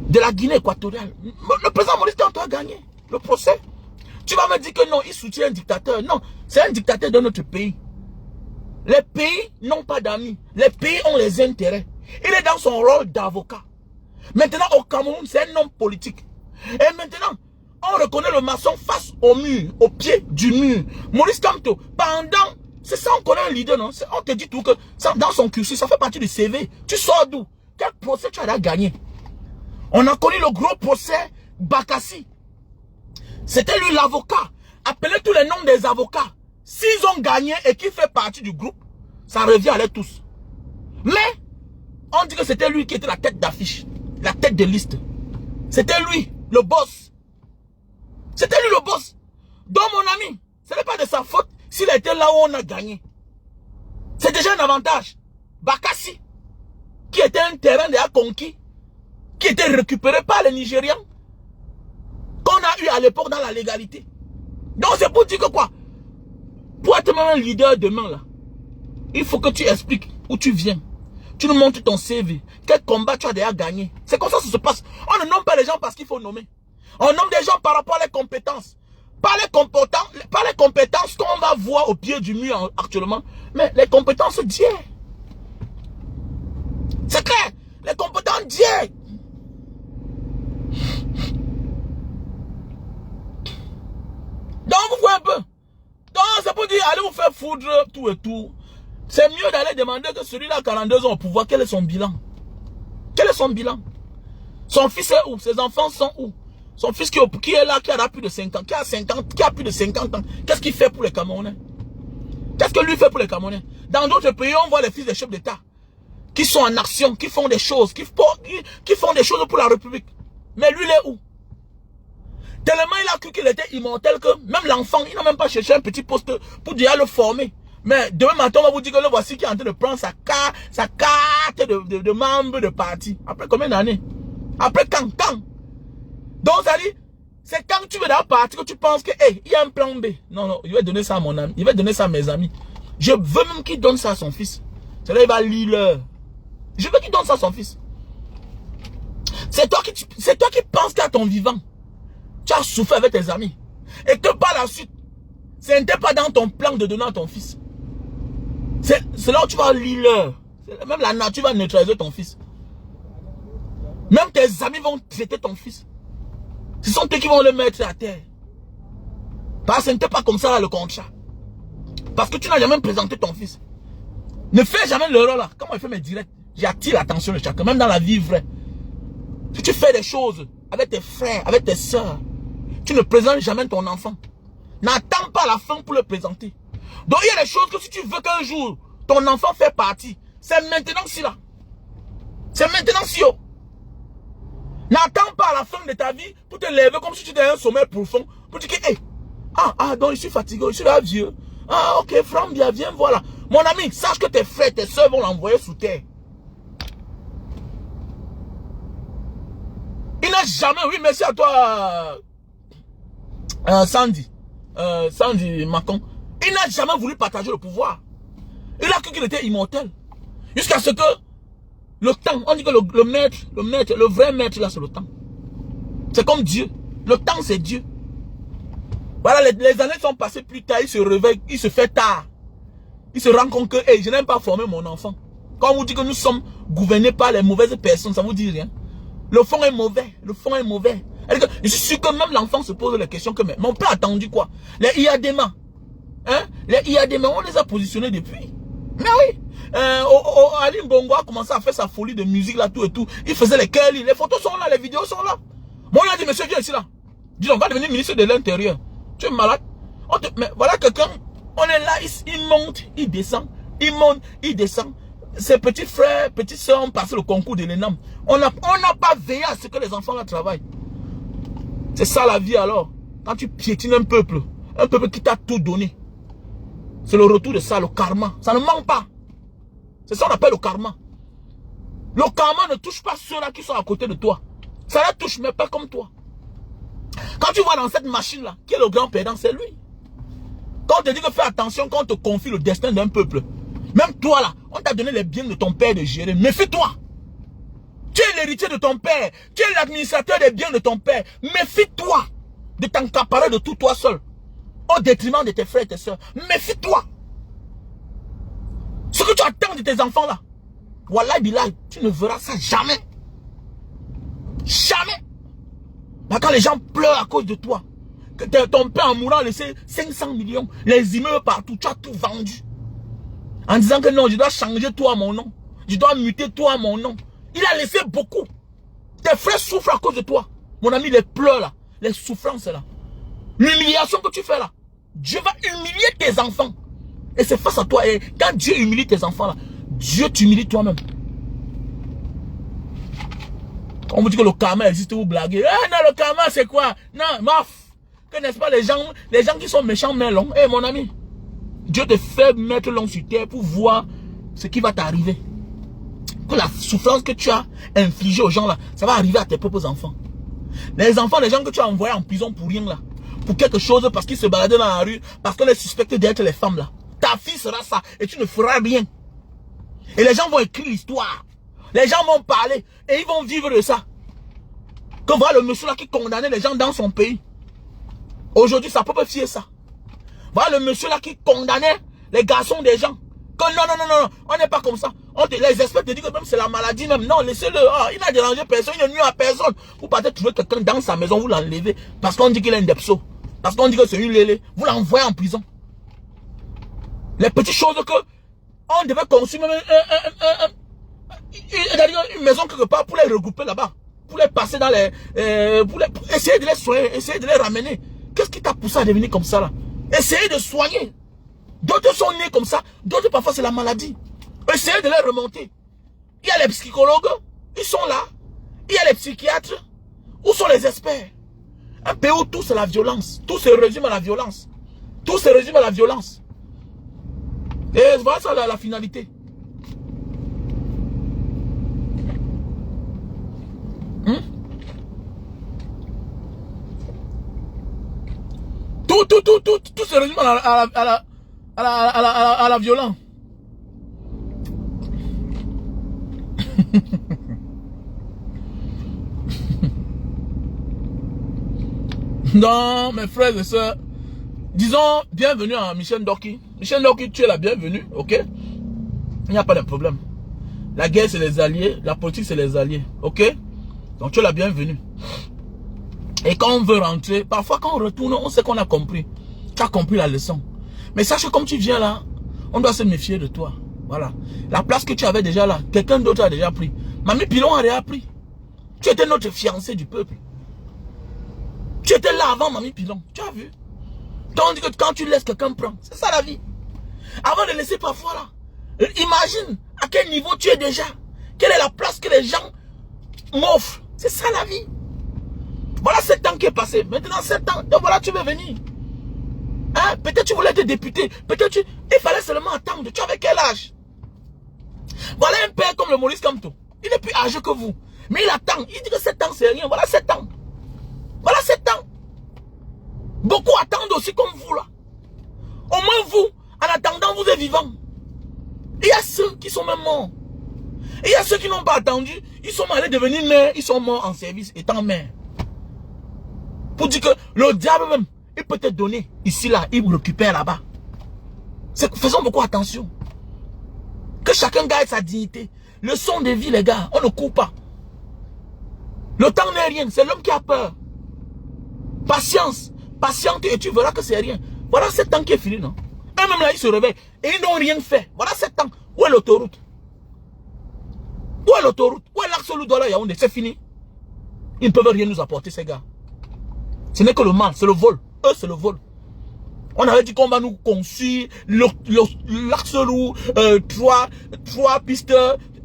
de la Guinée équatoriale. Le président Maurice Kamto a gagné le procès. Tu vas me dire que non, il soutient un dictateur. Non, c'est un dictateur de notre pays. Les pays n'ont pas d'amis. Les pays ont les intérêts. Il est dans son rôle d'avocat. Maintenant, au Cameroun, c'est un homme politique. Et maintenant, on reconnaît le maçon face au mur, au pied du mur. Maurice Kamto, pendant, c'est ça, on connaît un leader, non? On te dit tout que ça, dans son cursus, ça fait partie du CV. Tu sors d'où? Quel procès tu as gagné? On a connu le gros procès Bakassi. C'était lui l'avocat. Appelez tous les noms des avocats. S'ils ont gagné et qui fait partie du groupe, ça revient à les tous. Mais, on dit que c'était lui qui était la tête d'affiche, la tête de liste. C'était lui, le boss. C'était lui le boss. Donc mon ami, ce n'est pas de sa faute s'il a été là où on a gagné. C'est déjà un avantage. Bakassi, qui était un terrain déjà conquis, qui était récupéré par les Nigérians, qu'on a eu à l'époque dans la légalité. Donc c'est pour dire que quoi? Pour être même un leader demain là, il faut que tu expliques où tu viens. Tu nous montres ton CV. Quel combat tu as déjà gagné. C'est comme ça que ça se passe. On ne nomme pas les gens parce qu'il faut nommer. On nomme des gens par rapport à leurs compétences. Pas les compétences qu'on va voir au pied du mur actuellement. Mais les compétences d'hier. C'est clair. Les compétences d'hier. Donc vous voyez un peu. Donc c'est pour dire, allez vous faire foudre tout et tout. C'est mieux d'aller demander que celui-là à 42 ans au pouvoir, quel est son bilan? Quel est son bilan? Son fils est où? Ses enfants sont où? Son fils qui est là, qui a plus de 50, qui a plus de 50 ans. Qu'est-ce qu'il fait pour les Camerounais? Qu'est-ce que lui fait pour les Camerounais? Dans d'autres pays, on voit les fils des chefs d'État qui sont en action, qui font des choses, qui font des choses pour la République. Mais lui, il est où? Tellement il a cru qu'il était immortel que même l'enfant, il n'a même pas cherché un petit poste pour déjà le former. Mais demain matin, on va vous dire que le voici qui est en train de prendre sa carte de membre de parti. Après combien d'années? Après quand? Donc ça dit, c'est quand tu veux dans partir que tu penses que, hey, il y a un plan B. Non, il va donner ça à mon ami. Il va donner ça à mes amis. Je veux même qu'il donne ça à son fils. C'est là il va lire. Je veux qu'il donne ça à son fils. C'est toi qui penses qu'à ton vivant, tu as souffert avec tes amis. Et que par la suite, ce n'était pas dans ton plan de donner à ton fils. C'est là où tu vas lire. Même la nature va neutraliser ton fils. Même tes amis vont traiter ton fils. Ce sont eux qui vont le mettre à terre. Parce que ce n'était pas comme ça là, le contrat. Parce que tu n'as jamais présenté ton fils. Ne fais jamais l'erreur là. Comment il fait mes directs? J'attire l'attention de chacun. Même dans la vie vraie. Si tu fais des choses avec tes frères, avec tes soeurs, tu ne présentes jamais ton enfant. N'attends pas la fin pour le présenter. Donc il y a des choses que si tu veux qu'un jour ton enfant fait partie, c'est maintenant si là. C'est maintenant si oh. N'attends pas la fin de ta vie pour te lever comme si tu étais un sommeil profond. Pour dire que, hey, donc je suis fatigué, je suis là vieux. Ah ok, Franck, viens, voilà. Mon ami, sache que tes frères, tes soeurs vont l'envoyer sous terre. Il n'a jamais, oui, merci à toi, Sandy Macon. Il n'a jamais voulu partager le pouvoir. Il a cru qu'il était immortel. Jusqu'à ce que le temps, on dit que le vrai maître là c'est le temps. C'est comme Dieu. Le temps c'est Dieu. Voilà, les années sont passées plus tard, il se réveille, il se fait tard. Il se rend compte que, hey, je n'aime pas former mon enfant. Quand on vous dit que nous sommes gouvernés par les mauvaises personnes, ça vous dit rien. Le fond est mauvais, le fond est mauvais. Je suis sûr que même l'enfant se pose la question que, mais mon père a attendu quoi? Les IADEMA. Hein? Les IADEMA, on les a positionnés depuis. Mais oui. Ali Bongo a commencé à faire sa folie de musique là, tout et tout. Il faisait les curly. Les photos sont là, les vidéos sont là. Moi, il a dit, monsieur, viens ici là. Dis, on va devenir ministre de l'Intérieur. Tu es malade? Mais voilà quelqu'un, on est là, il monte, il descend. Il monte, il descend. Ses petits frères, petites soeurs ont passé le concours de l'ENAM. On n'a pas veillé à ce que les enfants là travaillent. C'est ça la vie alors. Quand tu piétines un peuple qui t'a tout donné. C'est le retour de ça, le karma. Ça ne manque pas. C'est ça qu'on appelle le karma. Le karma ne touche pas ceux-là qui sont à côté de toi. Ça les touche, mais pas comme toi. Quand tu vois dans cette machine-là, qui est le grand perdant, c'est lui. Quand on te dit que fais attention, quand on te confie le destin d'un peuple, même toi là, on t'a donné les biens de ton père de gérer. Méfie-toi. Tu es l'héritier de ton père. Tu es l'administrateur des biens de ton père. Méfie-toi de t'encaparer de tout toi seul. Au détriment de tes frères et tes soeurs. Méfie-toi. Ce que tu attends de tes enfants là. Wallah Bilal, tu ne verras ça jamais. Jamais. Là, quand les gens pleurent à cause de toi. Que ton père en mourant a laissé 500 millions. Les immeubles partout. Tu as tout vendu. En disant que non, je dois changer toi mon nom. Je dois muter toi mon nom. Il a laissé beaucoup. Tes frères souffrent à cause de toi. Mon ami, les pleurs là. Les souffrances là. L'humiliation que tu fais là. Dieu va humilier tes enfants. Et c'est face à toi. Et quand Dieu humilie tes enfants là, Dieu t'humilie toi-même. On vous dit que le karma existe, vous blaguez. Eh non, le karma c'est quoi? Non, maf. Que n'est-ce pas les gens qui sont méchants mais longs. Eh mon ami, Dieu te fait mettre l'homme sur terre pour voir ce qui va t'arriver. Que la souffrance que tu as infligée aux gens là, ça va arriver à tes propres enfants. Les enfants, les gens que tu as envoyés en prison pour rien là, pour quelque chose parce qu'ils se baladaient dans la rue, parce qu'on les suspecte d'être les femmes là. Ta fille sera ça et tu ne feras rien. Et les gens vont écrire l'histoire. Les gens vont parler et ils vont vivre de ça. Que voilà le monsieur là qui condamnait les gens dans son pays. Aujourd'hui, ça peut pas fier ça. Voilà le monsieur là qui condamnait les garçons des gens. Que non, on n'est pas comme ça. Les experts te disent que même c'est la maladie même. Non, laissez-le. Ah, il n'a dérangé personne, il ne nuit à personne. Vous partez trouver quelqu'un dans sa maison, vous l'enlevez. Parce qu'on dit qu'il a un depso. Parce qu'on dit que c'est une lélé. Vous l'envoyez en prison. Les petites choses que on devait construire même une maison quelque part pour les regrouper là-bas. Pour les passer dans les... pour essayer de les soigner, essayer de les ramener. Qu'est-ce qui t'a poussé à devenir comme ça là? Essayez de soigner. D'autres sont nés comme ça. D'autres parfois c'est la maladie. Essayez de les remonter. Il y a les psychologues. Ils sont là. Il y a les psychiatres. Où sont les experts? Un pays où tout c'est la violence. Tout se résume à la violence. Tout se résume à la violence. Et voilà ça la finalité. Tout se résume à la violence. Non, mes frères et sœurs, disons bienvenue à Michel Ndoki. Michel Ndoki, tu es la bienvenue, ok? Il n'y a pas de problème. La guerre, c'est les alliés. La politique, c'est les alliés, ok? Donc, tu es la bienvenue. Et quand on veut rentrer, parfois quand on retourne, on sait qu'on a compris. Tu as compris la leçon. Mais sache que comme tu viens là, on doit se méfier de toi. Voilà. La place que tu avais déjà là, quelqu'un d'autre a déjà pris. Mamie Pilon a déjà pris. Tu étais notre fiancé du peuple. Tu étais là avant Mamie Pilon. Tu as vu? Tandis que quand tu laisses quelqu'un prendre, c'est ça la vie. Avant de laisser parfois là, imagine à quel niveau tu es déjà. Quelle est la place que les gens m'offrent. C'est ça la vie. Voilà 7 ans qui est passé. Maintenant 7 ans. Donc voilà, tu veux venir. Hein? Peut-être tu voulais être député. Peut-être il fallait seulement attendre. Tu avais quel âge? Voilà un père comme le Maurice Kamto. Il est plus âgé que vous. Mais il attend. Il dit que 7 ans c'est rien. Voilà 7 ans. Voilà 7 ans. Beaucoup attendent aussi comme vous là. Au moins vous, en attendant, vous êtes vivant. Il y a ceux qui sont même morts. Et il y a ceux qui n'ont pas attendu. Ils sont allés devenir mères. Ils sont morts en service étant mères. Pour dire que le diable même, il peut te donner ici là, il vous récupère là-bas. Faisons beaucoup attention. Que chacun garde sa dignité. Leçon de vie les gars, on ne court pas. Le temps n'est rien, c'est l'homme qui a peur. Patience, patiente et tu verras que c'est rien. Voilà 7 ans qui est fini, non? Eux-mêmes là, ils se réveillent et ils n'ont rien fait. Voilà 7 ans. Où est l'autoroute? Où est l'autoroute? Où est l'axe Loudola Yaoundé? C'est fini. Ils ne peuvent rien nous apporter, ces gars. Ce n'est que le mal, c'est le vol. Eux, c'est le vol. On avait dit qu'on va nous construire l'axe Lou, 3 pistes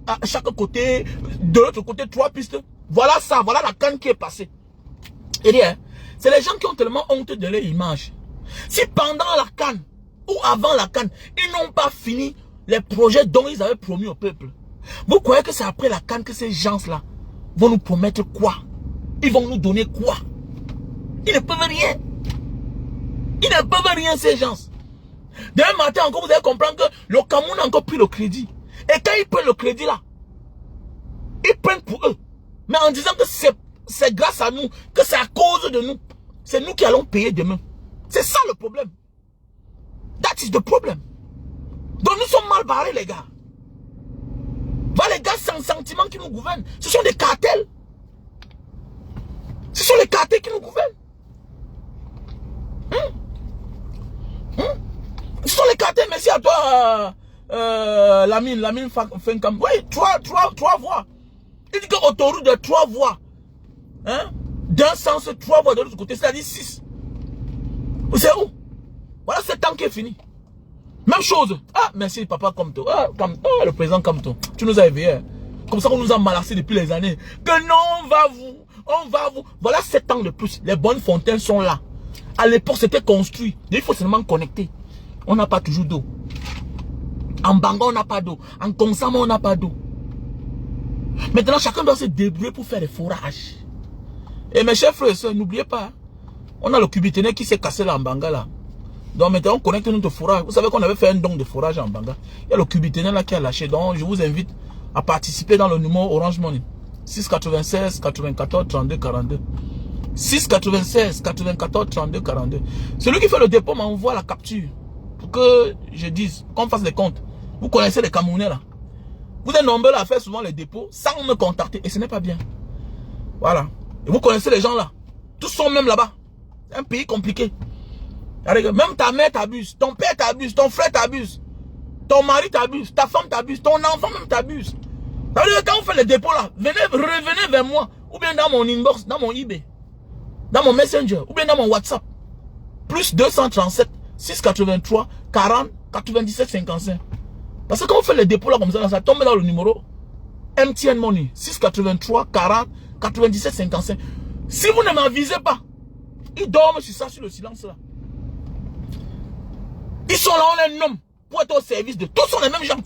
à chaque côté, de l'autre côté, 3 pistes. Voilà ça, voilà la canne qui est passée. Et bien, c'est les gens qui ont tellement honte de leur image. Si pendant la canne ou avant la canne, ils n'ont pas fini les projets dont ils avaient promis au peuple, vous croyez que c'est après la canne que ces gens-là vont nous promettre quoi? Ils vont nous donner quoi? Ils ne peuvent rien. Ils ne peuvent rien, ces gens. Demain matin encore, vous allez comprendre que le Cameroun a encore pris le crédit. Et quand ils prennent le crédit là, ils prennent pour eux. Mais en disant que c'est grâce à nous, que c'est à cause de nous. C'est nous qui allons payer demain. C'est ça le problème. That is the problem. Donc nous sommes mal barrés les gars. Voilà les gars sans sentiment qui nous gouvernent. Ce sont des cartels. Ce sont les cartels qui nous gouvernent. Ce sont les cartels, merci à toi, Lamine Fenkam. Oui, 3 voies. Il dit qu'autoroute de 3 voies. Hein? D'un sens, 3 voies de l'autre côté, c'est-à-dire 6. Vous savez où? Voilà 7 ans qui est fini. Même chose. Ah, merci papa Kamto. Ah, Kamto, le président Kamto. Tu nous as éveillés. Comme ça, on nous a malassés depuis les années. Que non, on va vous. Voilà 7 ans de plus. Les bonnes fontaines sont là. À l'époque, c'était construit. Il faut seulement connecter. On n'a pas toujours d'eau. En Banga, on n'a pas d'eau. En Konsama, on n'a pas d'eau. Maintenant, chacun doit se débrouiller pour faire des forages. Et mes chers frères et sœurs, n'oubliez pas, on a le Cubiténé qui s'est cassé là en Banga là. Donc maintenant, on connecte notre forage. Vous savez qu'on avait fait un don de forage en Banga. Il y a le Cubiténé là qui a lâché. Donc, je vous invite à participer dans le numéro Orange Money. 696 94 32 42. 696 94 32 42. Celui qui fait le dépôt m'envoie la capture. Pour que je dise, qu'on fasse les comptes. Vous connaissez les Camerounais là. Vous êtes nombreux à faire souvent les dépôts sans me contacter. Et ce n'est pas bien. Voilà. Et vous connaissez les gens là. Tous sont même là-bas. C'est un pays compliqué. Même ta mère t'abuse. Ton père t'abuse. Ton frère t'abuse. Ton mari t'abuse. Ta femme t'abuse. Ton enfant même t'abuse. Quand on fait les dépôts là, revenez vers moi. Ou bien dans mon inbox, dans mon eBay. Dans mon Messenger. Ou bien dans mon WhatsApp. Plus 237 683 40 97 55. Parce que quand on fait les dépôts là comme ça tombe dans le numéro MTN Money 683 40 97 55. Si vous ne m'avisez pas, ils dorment sur ça, sur le silence là. Ils sont là, on les nomme pour être au service de... Tous sont les mêmes gens.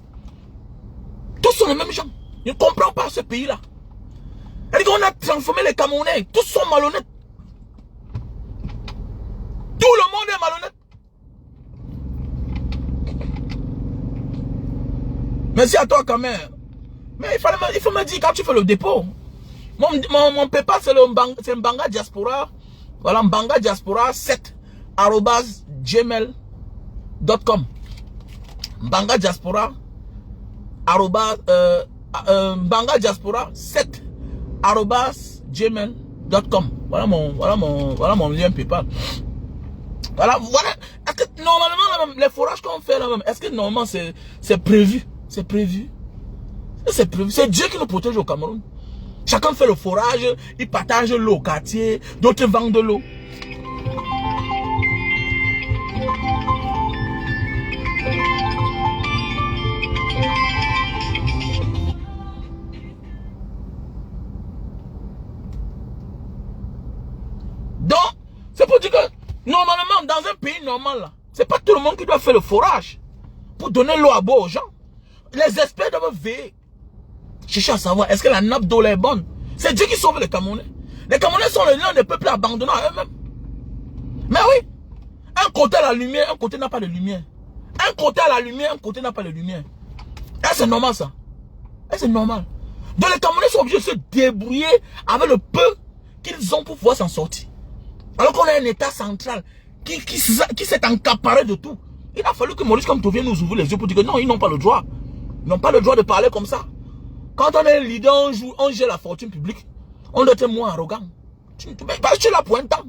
Tous sont les mêmes gens. Je ne comprends pas ce pays là. On a transformé les Camerounais. Tous sont malhonnêtes. Tout le monde est malhonnête. Merci à toi quand même. Mais il faut me dire quand tu fais le dépôt. Mon PayPal c'est un Banga Diaspora. Voilà, Banga Diaspora 7 @gmail.com. Banga Diaspora Banga Diaspora 7 @gmail.com. Voilà mon lien PayPal. Voilà. Est-ce que normalement les forages qu'on fait là même, est-ce que normalement c'est prévu? C'est prévu. C'est prévu. C'est Dieu qui nous protège au Cameroun. Chacun fait le forage, il partage l'eau au quartier, d'autres vendent de l'eau. Donc, c'est pour dire que normalement, dans un pays normal, là, c'est pas tout le monde qui doit faire le forage pour donner l'eau à boire aux gens. Les experts doivent veiller. Chercher à savoir, est-ce que la nappe d'eau est bonne? C'est Dieu qui sauve les Camerounais. Les Camerounais sont l'un des peuples abandonnés à eux-mêmes. Mais oui, un côté a la lumière, un côté n'a pas de lumière. Un côté a la lumière, un côté n'a pas de lumière. Et c'est normal ça. Et c'est normal. Donc les Camerounais sont obligés de se débrouiller avec le peu qu'ils ont pour pouvoir s'en sortir. Alors qu'on a un État central qui s'est encaparé de tout. Il a fallu que Maurice Kamto vienne nous ouvrir les yeux pour dire que non, ils n'ont pas le droit. Ils n'ont pas le droit de parler comme ça. Quand on est leader, on gère la fortune publique. On doit être moins arrogant. Tu es là pour un temps.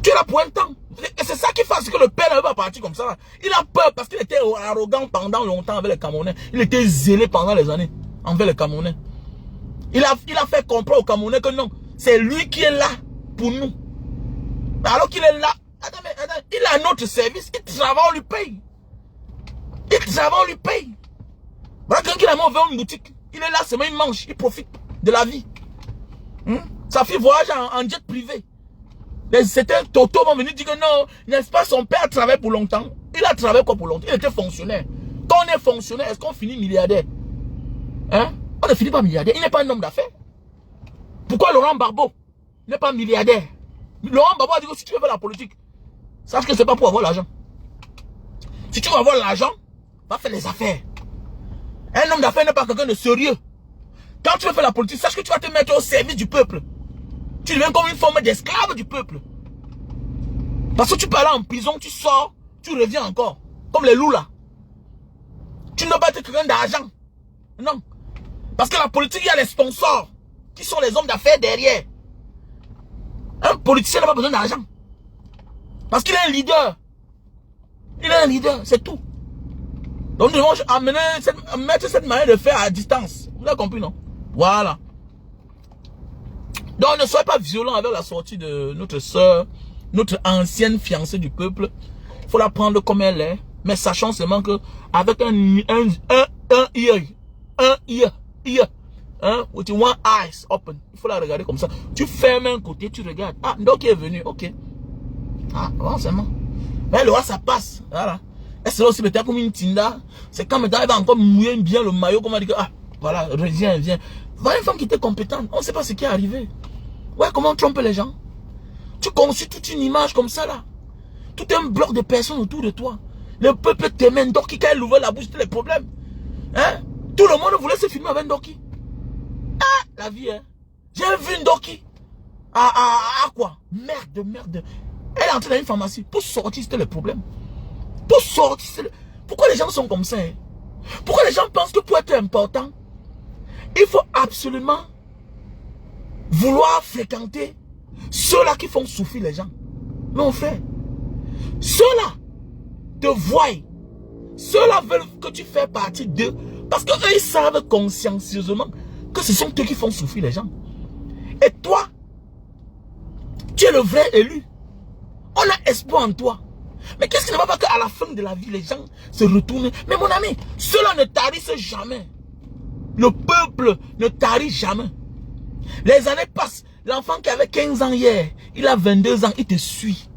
Tu es là pour un temps. Et c'est ça qui fait que le père ne veut pas partir comme ça. Il a peur parce qu'il était arrogant pendant longtemps avec les Camerounais. Il était zélé pendant les années envers les Camerounais. Il a fait comprendre aux Camerounais que non, c'est lui qui est là pour nous. Alors qu'il est là, il a un autre service, il travaille, on lui paye. Il travaille, on lui paye. Voilà, quand il a ouvert une boutique, il est là, seulement il mange, il profite de la vie. Sa fille voyage en jet privé. C'était Toto va venir dire que non, n'est-ce pas, son père travaille pour longtemps. Il a travaillé quoi pour longtemps? Il était fonctionnaire. Quand on est fonctionnaire, est-ce qu'on finit milliardaire? Hein? On ne finit pas milliardaire. Il n'est pas un homme d'affaires. Pourquoi Laurent Gbagbo n'est pas milliardaire? Laurent Gbagbo a dit que si tu veux faire la politique, sache que c'est pas pour avoir l'argent. Si tu veux avoir l'argent, va faire les affaires. Un homme d'affaires n'est pas quelqu'un de sérieux. Quand tu veux faire la politique, sache que tu vas te mettre au service du peuple. Tu deviens comme une forme d'esclave du peuple. Parce que tu peux aller en prison, tu sors, tu reviens encore. Comme les loups là. Tu ne dois pas être quelqu'un d'argent. Non. Parce que la politique, il y a les sponsors. Qui sont les hommes d'affaires derrière. Un politicien n'a pas besoin d'argent. Parce qu'il est un leader. Il est un leader, c'est tout. Donc nous devons mettre cette manière de faire à distance. Vous avez compris, non? Voilà. Donc ne soyez pas violents avec la sortie de notre soeur, notre ancienne fiancée du peuple, Il faut la prendre comme elle est. Mais sachant seulement que avec un with one eyes open, il faut la regarder comme ça. Tu fermes un côté, tu regardes. Ah, Ndoki est venu, ok. Ah, bon, seulement. Mais le roi, ça passe. Voilà. Et c'est là aussi peut-être comme une tinda. C'est quand maintenant elle va encore mouiller bien le maillot, comme on dit que, ah, voilà, viens. Voilà une femme qui était compétente. On ne sait pas ce qui est arrivé. Ouais, comment on trompe les gens? Tu conçus toute une image comme ça là. Tout un bloc de personnes autour de toi. Le peuple t'aimait Ndoki quand elle ouvrait la bouche, c'était les problèmes. Hein? Tout le monde voulait se filmer avec Ndoki. Ah, la vie, hein. J'ai vu Ndoki. Quoi? Merde. Elle est entrée dans une pharmacie. Pour sortir, c'était le problème. Pour sortir, pourquoi les gens sont comme ça, hein? Pourquoi les gens pensent que pour être important, il faut absolument vouloir fréquenter ceux-là qui font souffrir les gens? Non, frère. Ceux-là te voient. Ceux-là veulent que tu fasses partie d'eux. Parce qu'eux, ils savent consciencieusement que ce sont eux qui font souffrir les gens. Et toi, tu es le vrai élu. On a espoir en toi. Mais qu'est-ce qui ne va pas qu'à la fin de la vie, les gens se retournent? Mais mon ami, cela ne tarissent jamais. Le peuple ne tarit jamais. Les années passent. L'enfant qui avait 15 ans hier, il a 22 ans, il te suit.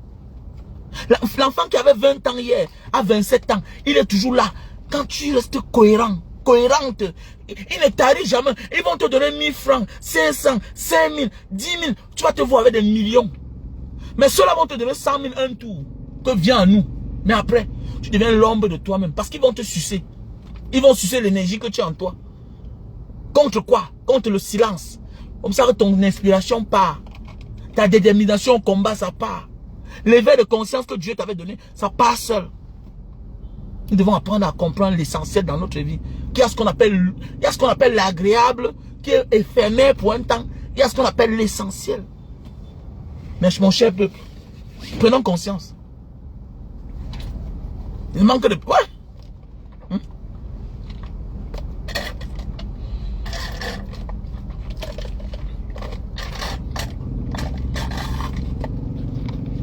L'enfant qui avait 20 ans hier, a 27 ans, il est toujours là. Quand tu restes cohérente, il ne tarit jamais. Ils vont te donner 1000 francs, 500, 5000, 10 000. Tu vas te voir avec des millions. Mais ceux-là vont te donner 100 000 un tour. Que viens à nous. Mais après, tu deviens l'ombre de toi-même. Parce qu'ils vont te sucer. Ils vont sucer l'énergie que tu as en toi. Contre quoi? Contre le silence. Comme ça que ton inspiration part. Ta détermination au combat, ça part. L'éveil de conscience que Dieu t'avait donné, ça part seul. Nous devons apprendre à comprendre l'essentiel dans notre vie. Il y a ce qu'on appelle l'agréable, qui est éphémère pour un temps. Il y a ce qu'on appelle l'essentiel. Mais mon cher peuple, prenons conscience. Il manque de... Ouais.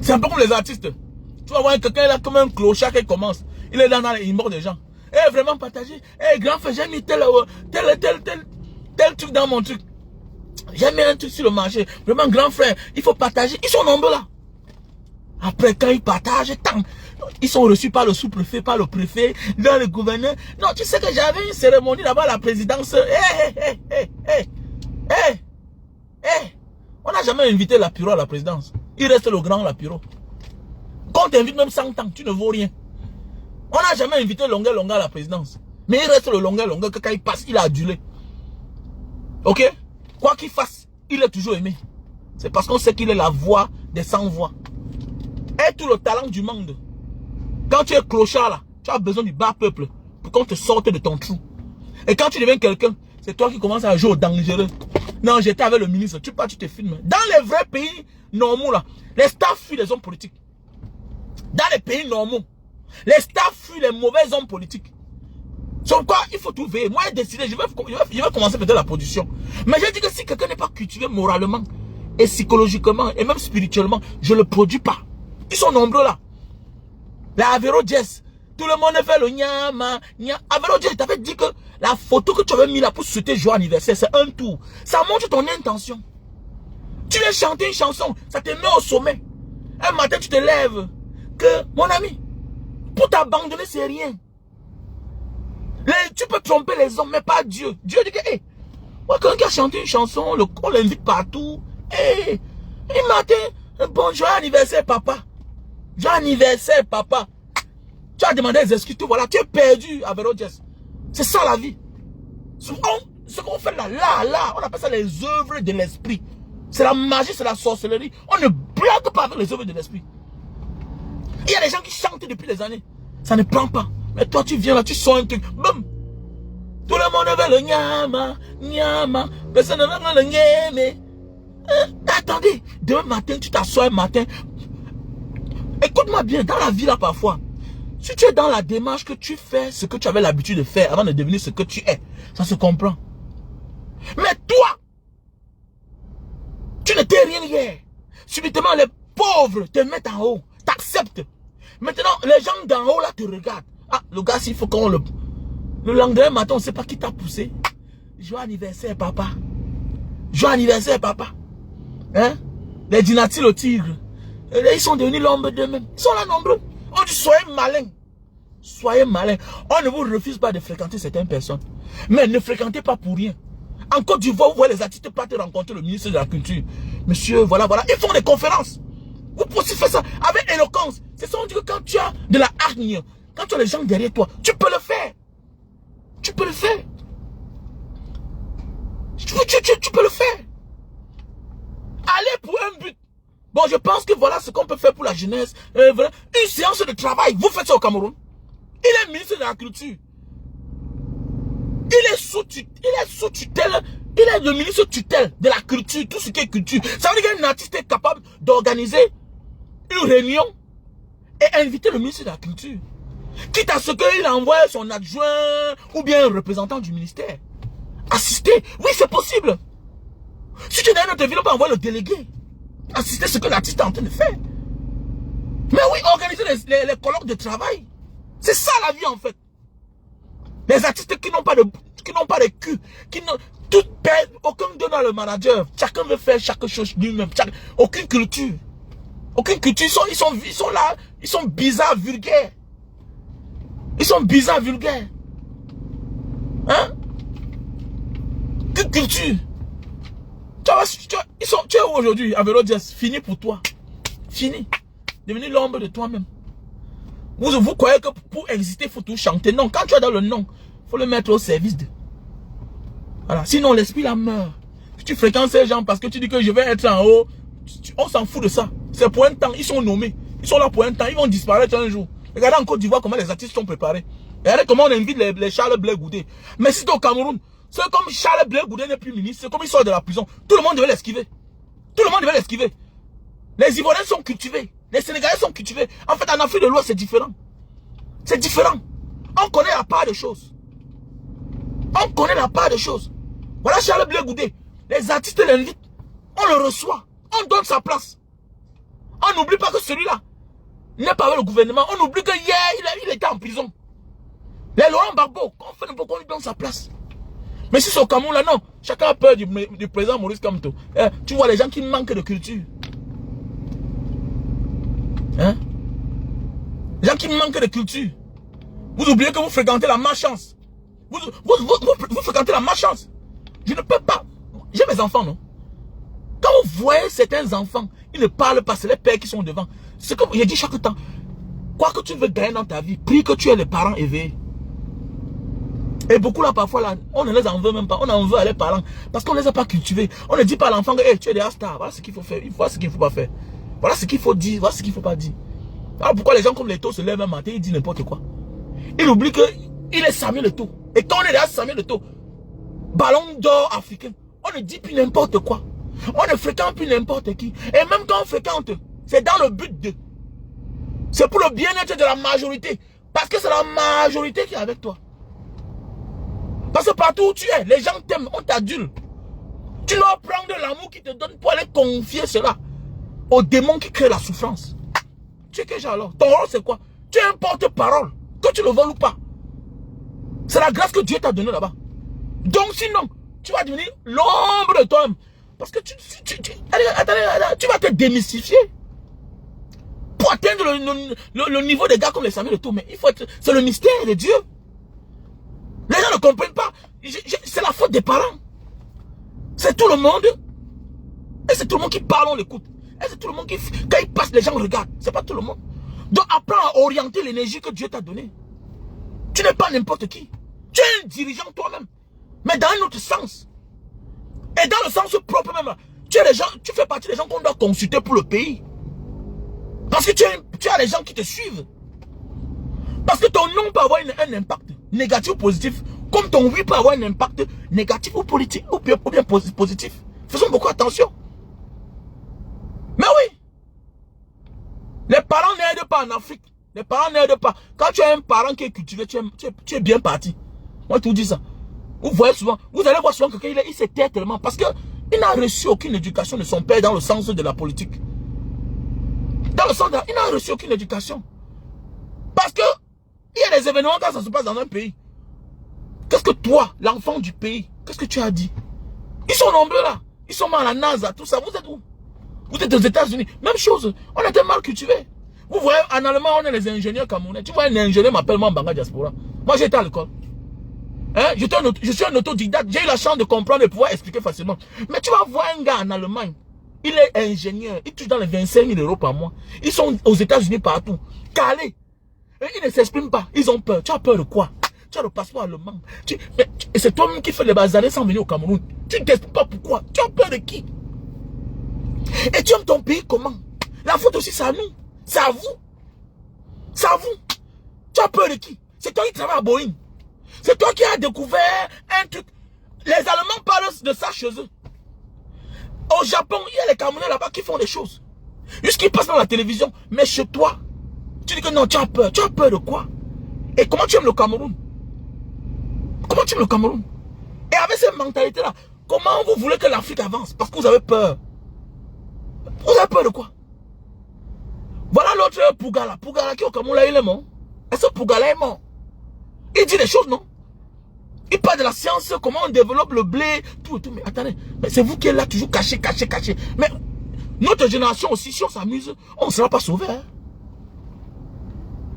C'est un peu comme les artistes. Tu vas voir quelqu'un là comme un clochard qui commence. Il est là, il mord des gens. Eh, vraiment partagé. Eh, grand frère, j'ai mis tel truc dans mon truc. J'ai mis un truc sur le marché. Vraiment, grand frère, il faut partager. Ils sont nombreux là. Après, quand ils partagent, tant, ils sont reçus par le sous-préfet, par le préfet, dans le gouverneur. Non, tu sais que j'avais une cérémonie là-bas à la présidence. On n'a jamais invité la Piro à la présidence. Il reste le grand la Piro. Quand on t'invite même 100 ans, tu ne vaux rien. On n'a jamais invité Longa à la présidence. Mais il reste le Longa que quand il passe, il a adulé. Ok? Quoi qu'il fasse, il est toujours aimé. C'est parce qu'on sait qu'il est la voix des sans-voix. Et tout le talent du monde. Quand tu es clochard là, tu as besoin du bas peuple pour qu'on te sorte de ton trou. Et quand tu deviens quelqu'un, c'est toi qui commences à jouer au dangereux. Non, j'étais avec le ministre. Tu pars, tu te filmes. Dans les vrais pays normaux là, les stars fuient les hommes politiques. Dans les pays normaux, les stars fuient les mauvais hommes politiques. Sur quoi il faut trouver. Moi, j'ai décidé, je vais commencer peut-être la production. Mais j'ai dit que si quelqu'un n'est pas cultivé moralement et psychologiquement et même spirituellement, je ne le produis pas. Ils sont nombreux là. La Avero Jess, tout le monde fait le nyama. Avero Jess, t'avais dit que la photo que tu avais mis là pour souhaiter joyeux anniversaire, c'est un tour. Ça montre ton intention. Tu viens chanter une chanson, ça te met au sommet. Un matin, tu te lèves. Que, mon ami, pour t'abandonner, c'est rien. Tu peux tromper les hommes, mais pas Dieu. Dieu dit que, hey, moi, quelqu'un qui a chanté une chanson, on l'invite partout. Hey, un matin, bon joyeux anniversaire, papa. Joyeux anniversaire, papa. Tu as demandé des excuses, voilà, tu es perdu à Jess. C'est ça la vie. Ce qu'on fait là, on appelle ça les œuvres de l'esprit. C'est la magie, c'est la sorcellerie. On ne blague pas avec les œuvres de l'esprit. Il y a des gens qui chantent depuis des années. Ça ne prend pas. Mais toi, tu viens là, tu sors un truc. Boum. Tout le monde veut le nyama. Personne ne veut le nyama. Attendez. Demain matin, tu t'assois un matin. Écoute-moi bien, dans la vie là parfois, si tu es dans la démarche que tu fais ce que tu avais l'habitude de faire avant de devenir ce que tu es, ça se comprend. Mais toi, tu n'étais rien hier. Subitement, les pauvres te mettent en haut, t'acceptent. Maintenant, les gens d'en haut là te regardent. Ah, le gars, s'il faut qu'on le... Le lendemain matin, on ne sait pas qui t'a poussé. Joyeux anniversaire, papa. Joyeux anniversaire, papa. Hein? Les dynasties, le tigre. Ils sont devenus l'ombre d'eux-mêmes. Ils sont là nombreux. On dit, soyez malins. Soyez malins. On ne vous refuse pas de fréquenter certaines personnes. Mais ne fréquentez pas pour rien. En Côte d'Ivoire, vous voyez les artistes partent rencontrer le ministre de la Culture. Monsieur, voilà, voilà. Ils font des conférences. Vous pouvez aussi faire ça avec éloquence. C'est ça, on dit que quand tu as de la hargne, quand tu as les gens derrière toi, tu peux le faire. Tu peux le faire. Tu peux le faire. Allez pour un but. Bon, je pense que voilà ce qu'on peut faire pour la jeunesse. Une séance de travail. Vous faites ça au Cameroun. Il est ministre de la Culture. Il est sous tutelle. Il est le ministre tutelle de la culture. Tout ce qui est culture. Ça veut dire qu'un artiste est capable d'organiser une réunion et inviter le ministre de la Culture. Quitte à ce qu'il envoie son adjoint ou bien un représentant du ministère. Assister. Oui, c'est possible. Si tu es dans une autre ville, on peut envoyer le délégué. Assister à ce que l'artiste est en train de faire. Mais oui, organiser les colloques de travail. C'est ça la vie en fait. Les artistes qui n'ont pas de cul, qui n'ont tout perd, aucun donne le manager. Chacun veut faire chaque chose lui-même. Aucune culture. Aucune culture. Ils sont là. Ils sont bizarres, vulgaires. Ils sont bizarres, vulgaires. Hein? Quelle culture? Tu es où aujourd'hui? Avec l'audience, fini pour toi. Fini. Devenu l'ombre de toi-même. Vous croyez que pour exister, il faut tout chanter? Non, quand tu es dans le nom, il faut le mettre au service de. Voilà. Sinon, l'esprit là meurt. Si tu fréquentes ces gens parce que tu dis que je vais être en haut, on s'en fout de ça. C'est pour un temps. Ils sont nommés. Ils sont là pour un temps. Ils vont disparaître un jour. Regardez en Côte d'Ivoire comment les artistes sont préparés. Regardez comment on invite les Charles Blé Goudé. Mais si tu es au Cameroun, c'est comme Charles Blé Goudé n'est plus ministre, c'est comme il sort de la prison. Tout le monde devait l'esquiver. Tout le monde devait l'esquiver. Les Ivoiriens sont cultivés. Les Sénégalais sont cultivés. En fait, en Afrique de l'Ouest, c'est différent. C'est différent. On connaît la part des choses. On connaît la part des choses. Voilà Charles Blé Goudé. Les artistes l'invitent. On le reçoit. On donne sa place. On n'oublie pas que celui-là n'est pas avec le gouvernement. On oublie que hier, il était en prison. Les Laurent Gbagbo, on lui donne sa place. Mais si c'est au Cameroun, là, non. Chacun a peur du président Maurice Kamto. Tu vois les gens qui manquent de culture. Hein? Les gens qui manquent de culture. Vous oubliez que vous fréquentez la malchance. Vous fréquentez la malchance. Je ne peux pas. J'ai mes enfants, non? Quand vous voyez certains enfants, ils ne parlent pas, c'est les pères qui sont devant. C'est comme je dis chaque temps. Quoi que tu veux gagner dans ta vie, prie que tu aies les parents éveillés. Et beaucoup là, parfois, là, on ne les en veut même pas. On en veut à les parents. Parce qu'on ne les a pas cultivés. On ne dit pas à l'enfant que hey, tu es des stars. Voilà ce qu'il faut faire. Voilà ce qu'il ne faut pas faire. Voilà ce qu'il faut dire. Voilà ce qu'il ne faut pas dire. Alors pourquoi les gens comme les taux se lèvent un matin, ils disent n'importe quoi. Ils oublient qu'il est Samuel Eto'o. Et quand on est derrière Samuel Eto'o, ballon d'or africain, on ne dit plus n'importe quoi. On ne fréquente plus n'importe qui. Et même quand on fréquente, c'est dans le but de. C'est pour le bien-être de la majorité. Parce que c'est la majorité qui est avec toi. Parce que partout où tu es, les gens t'aiment, on t'adule. Tu dois prendre de l'amour qui te donne pour aller confier cela aux démons qui créent la souffrance. Tu es quel genre alors? Ton rôle c'est quoi? Tu es un porte-parole, que tu le veuilles ou pas. C'est la grâce que Dieu t'a donnée là-bas. Donc sinon, tu vas devenir l'ombre de toi-même. Parce que attendez, tu vas te démystifier. Pour atteindre le niveau des gars comme les Samuel Eto'o, mais il faut être. C'est le mystère de Dieu. Les gens ne comprennent pas. C'est la faute des parents. C'est tout le monde. Et c'est tout le monde qui parle, on l'écoute. Et c'est tout le monde qui. Quand il passe, les gens regardent. C'est pas tout le monde. Donc apprends à orienter l'énergie que Dieu t'a donnée. Tu n'es pas n'importe qui. Tu es un dirigeant toi-même. Mais dans un autre sens. Et dans le sens propre même. Tu fais partie des gens qu'on doit consulter pour le pays. Parce que tu as les gens qui te suivent. Parce que ton nom peut avoir un impact négatif ou positif. Comme ton oui peut avoir un impact négatif ou politique ou bien positif. Faisons beaucoup attention. Mais oui. Les parents n'aident pas en Afrique. Les parents n'aident pas. Quand tu as un parent qui est cultivé, tu es bien parti. Moi, je vous dis ça. Vous voyez souvent, vous allez voir souvent quelqu'un, il s'est tait tellement. Parce qu'il n'a reçu aucune éducation de son père dans le sens de la politique. Dans le sens de il n'a reçu aucune éducation. Parce que il y a des événements quand ça se passe dans un pays. Qu'est-ce que toi, l'enfant du pays, qu'est-ce que tu as dit? Ils sont nombreux là. Ils sont mal à la NASA, tout ça. Vous êtes où? Vous êtes aux États-Unis. Même chose. On était mal cultivés. Vous voyez, en allemand, on est les ingénieurs camerounais. Tu vois, un ingénieur m'appelle Mambanga Diaspora. Moi, j'étais à l'école. Hein? Je suis un autodidacte. J'ai eu la chance de comprendre et de pouvoir expliquer facilement. Mais tu vas voir un gars en Allemagne. Il est ingénieur. Il touche dans les 25 000 euros par mois. Ils sont aux États-Unis partout. Calés. Et ils ne s'expriment pas. Ils ont peur. Tu as peur de quoi? Tu as le passeport allemand. Et c'est toi-même qui fais les bazards sans venir au Cameroun. Tu ne t'expliques pas pourquoi. Tu as peur de qui? Et tu aimes ton pays comment? La faute aussi, c'est à nous. C'est à vous. C'est à vous. Tu as peur de qui? C'est toi qui travaille à Boeing. C'est toi qui as découvert un truc. Les Allemands parlent de ça chez eux. Au Japon, il y a les Camerounais là-bas qui font des choses. Jusqu'ils passent dans la télévision. Mais chez toi, tu dis que non, tu as peur. Tu as peur de quoi? Et comment tu aimes le Cameroun? Comment tu aimes le Cameroun? Et avec cette mentalité-là, comment vous voulez que l'Afrique avance? Parce que vous avez peur. Vous avez peur de quoi? Voilà l'autre Pougala. Pougala qui est au Cameroun, là, il est mort. Est-ce que Pougala est mort? Il dit des choses, non? Il parle de la science, comment on développe le blé, tout et tout. Mais attendez, mais c'est vous qui êtes là toujours caché. Mais notre génération aussi, si on s'amuse, on ne sera pas sauvé. Hein?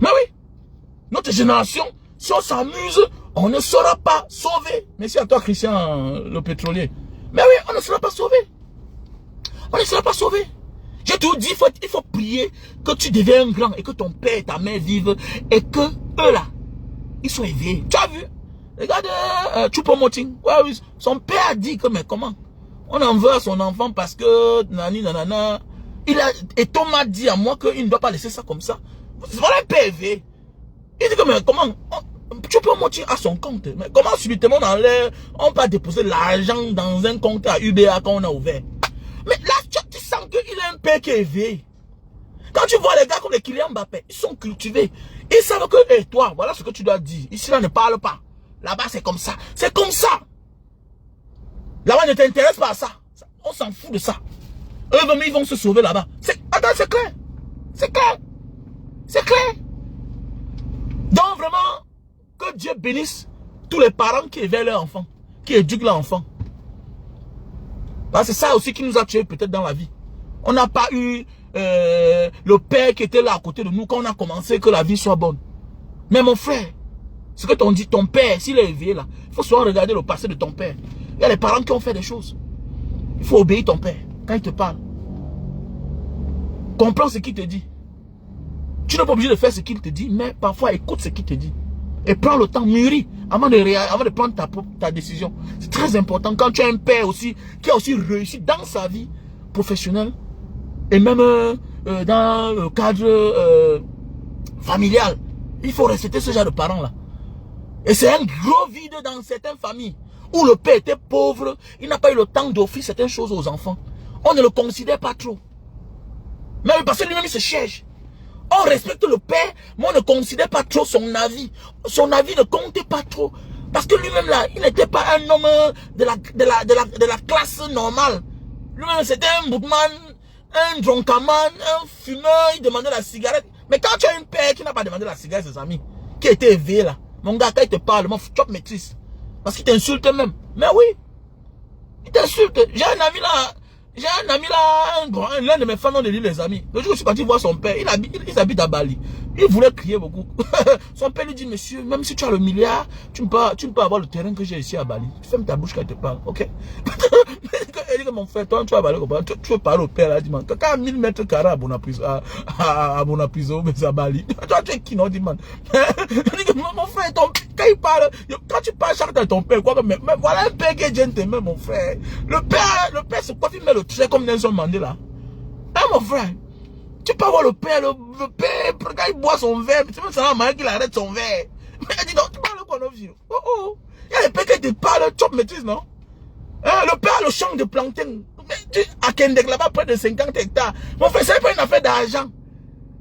Mais oui, notre génération, si on s'amuse, on ne sera pas sauvé. Merci à toi, Christian, le pétrolier. Mais oui, on ne sera pas sauvé. On ne sera pas sauvé. J'ai toujours dit, il faut prier que tu deviennes grand et que ton père et ta mère vivent et que eux là, ils sont éveillés. Tu as vu? Regarde Choupo-Moting. Ouais, oui, son père a dit que, mais comment? On en veut à son enfant parce que, nani, nanana. Et Thomas dit à moi qu'il ne doit pas laisser ça comme ça. Voilà un père éveillé. Il dit que, mais comment? Choupo-Moting a son compte. Mais comment subitement dans l'air, on peut déposer l'argent dans un compte à UBA quand on a ouvert? Mais là, tu sens qu'il a un père qui est éveillé. Quand tu vois les gars comme les Kylian Mbappé, ils sont cultivés. Ils savent que, hey, toi, voilà ce que tu dois dire. Ici, là, ne parle pas. Là-bas, c'est comme ça. C'est comme ça. Là-bas, ne t'intéresse pas à ça. On s'en fout de ça. Eux-mêmes, ils vont se sauver là-bas. Attends, c'est clair. C'est clair. C'est clair. Donc, vraiment, que Dieu bénisse tous les parents qui éveillent leurs enfants, qui éduquent leurs enfants. Parce que c'est ça aussi qui nous a tués peut-être dans la vie. On n'a pas eu le père qui était là à côté de nous quand on a commencé que la vie soit bonne. Mais mon frère, ce que t'on dit, ton père, s'il est éveillé là, il faut souvent regarder le passé de ton père. Il y a les parents qui ont fait des choses. Il faut obéir ton père quand il te parle. Comprends ce qu'il te dit. Tu n'es pas obligé de faire ce qu'il te dit, mais parfois écoute ce qu'il te dit. Et prends le temps, mûris, avant de prendre ta décision. C'est très important quand tu as un père aussi, qui a aussi réussi dans sa vie professionnelle, et même dans le cadre familial. Il faut respecter ce genre de parents-là. Et c'est un gros vide dans certaines familles, où le père était pauvre, il n'a pas eu le temps d'offrir certaines choses aux enfants. On ne le considère pas trop. Même parce que lui-même il se cherche. On respecte le père, mais on ne considère pas trop son avis. Son avis ne comptait pas trop. Parce que lui-même là, il n'était pas un homme de la classe normale. Lui-même c'était un bootman, un drunkaman, un fumeur, il demandait la cigarette. Mais quand tu as un père qui n'a pas demandé la cigarette à ses amis, qui était éveillé là, mon gars, quand il te parle, tu maîtrises. Parce qu'il t'insulte même. Mais oui, il t'insulte. J'ai un ami là, l'un de mes fans, on dit les amis. Le jour où je suis parti voir son père, ils habitent à Bali. Il voulait crier beaucoup. Son père lui dit, monsieur, même si tu as le milliard, tu ne peux avoir le terrain que j'ai ici à Bali. Ferme ta bouche quand il te parle, ok? Il dit que mon frère, toi, tu vas Bali, tu veux parler au père là, dis-moi. Quand 1000 mètres carrés à Bonapriso, mais à Bali. Toi, tu es qui, non, dis-moi. Il dit que mon frère, quand il parle, quand tu parles, chante à ton père, quoi, mais voilà un père qui est gentleman, mon frère. Le père, c'est quoi, il met le trait comme Nelson Mandela. Hein, mon frère? Tu peux voir le père, quand il boit son verre, tu peux savoir mal qu'il arrête son verre. Mais il dit non, tu parles quoi, non, vieux? Oh. Il y a des pères qui te parlent, tu maîtrises, non? Hein, le père a le champ de plantain. À Kendek, là-bas, près de 50 hectares. Mon frère, c'est pas une affaire d'argent.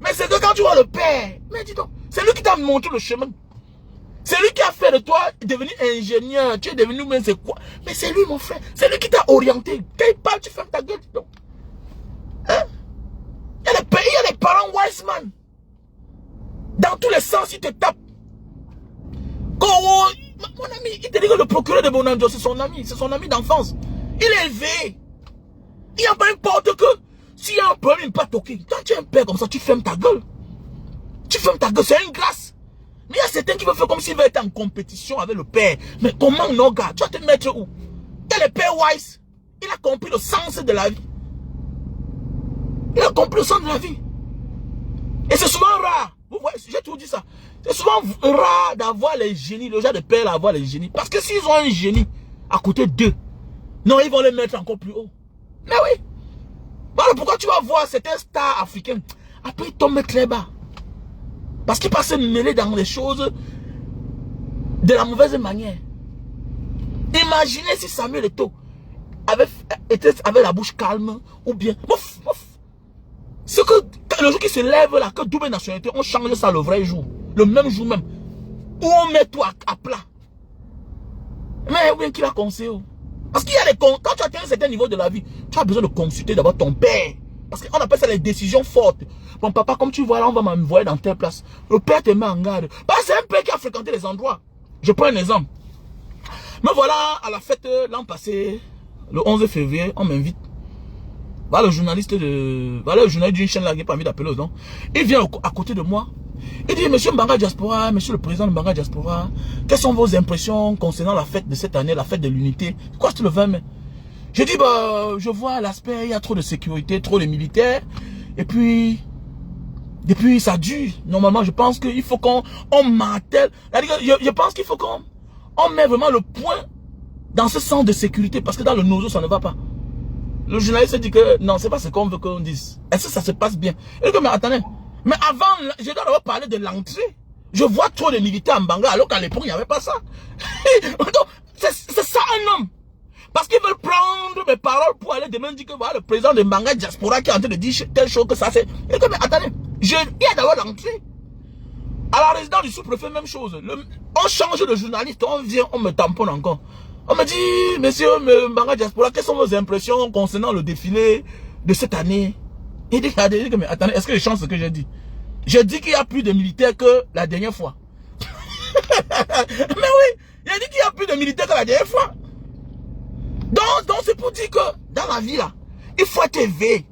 Mais c'est que quand tu vois le père, mais dis donc, c'est lui qui t'a montré le chemin. C'est lui qui a fait de toi devenir ingénieur. Tu es devenu, mais c'est quoi? Mais c'est lui, mon frère. C'est lui qui t'a orienté. Quand il parle, tu fermes ta gueule, dis donc. Hein? Il y a des parents wise man. Dans tous les sens, il te tape. Mon ami, il te dit que le procureur de Bonanjo, c'est son ami d'enfance. Il est élevé. Il n'y a pas n'importe que. S'il y a un problème, il ne peut pas toquer. Quand tu es un père comme ça, tu fermes ta gueule. Tu fermes ta gueule, c'est une grâce. Mais il y a certains qui veulent faire comme s'ils veulent être en compétition avec le père. Mais comment non, gars? Tu vas te mettre où? Tel est Père Wise. Il a compris le sens de la vie. Il a compris le sens de la vie. Et c'est souvent rare. Vous voyez, j'ai toujours dit ça. C'est souvent rare d'avoir les génies, le genre de père d'avoir les génies. Parce que s'ils ont un génie à côté d'eux, non, ils vont les mettre encore plus haut. Mais oui. Voilà pourquoi tu vas voir certains stars africains. Après, ils tombent très bas. Parce qu'ils passent mêler dans les choses de la mauvaise manière. Imaginez si Samuel Eto'o était avec la bouche calme ou bien. C'est que le jour qui se lève là, que double nationalité, on change ça le vrai jour. Le même jour même. Où on met tout à plat. Mais bien qui va conseiller. Parce qu'il y a quand tu atteins un certain niveau de la vie, tu as besoin de consulter d'abord ton père. Parce qu'on appelle ça les décisions fortes. Bon papa, comme tu vois là, on va m'envoyer dans telle place. Le père te met en garde. Parce que c'est un père qui a fréquenté les endroits. Je prends un exemple. Mais voilà, à la fête l'an passé, le 11 février, on m'invite. Voilà le journaliste d'une chaîne là qui n'a pas envie d'appeler, non? Il vient à côté de moi. Il dit, monsieur Mbanga Diaspora, monsieur le président de Mbanga Diaspora, quelles sont vos impressions concernant la fête de cette année, la fête de l'unité? Quoi, c'est le 20 mai? J'ai dit, bah, je vois l'aspect, il y a trop de sécurité, trop de militaires. Et puis ça dure. Normalement, je pense qu'il faut qu'on martèle. Je pense qu'il faut qu'on met vraiment le point dans ce sens de sécurité. Parce que dans le nozo, ça ne va pas. Le journaliste dit que non, c'est pas ce qu'on veut qu'on dise. Est-ce que ça se passe bien? Et que, mais attendez. Mais avant, je dois d'abord parler de l'entrée. Je vois trop de militaires en Mbanga, alors qu'à l'époque, il n'y avait pas ça. C'est ça un homme. Parce qu'ils veulent prendre mes paroles pour aller demain dire que voilà, le président de Mbanga Diaspora qui est en train de dire telle chose que ça c'est. Et que, mais attendez, il y a d'abord l'entrée. À la résidence du sous-préfet, même chose. On change de journaliste, on vient, on me tamponne encore. On me dit, monsieur Mbanga Diaspora, quelles sont vos impressions concernant le défilé de cette année? Il dit, mais attendez, est-ce que je change ce que j'ai dit? J'ai dit qu'il y a plus de militaires que la dernière fois. Mais oui, j'ai dit qu'il y a plus de militaires que la dernière fois. Donc c'est pour dire que dans la vie là, il faut être éveillé.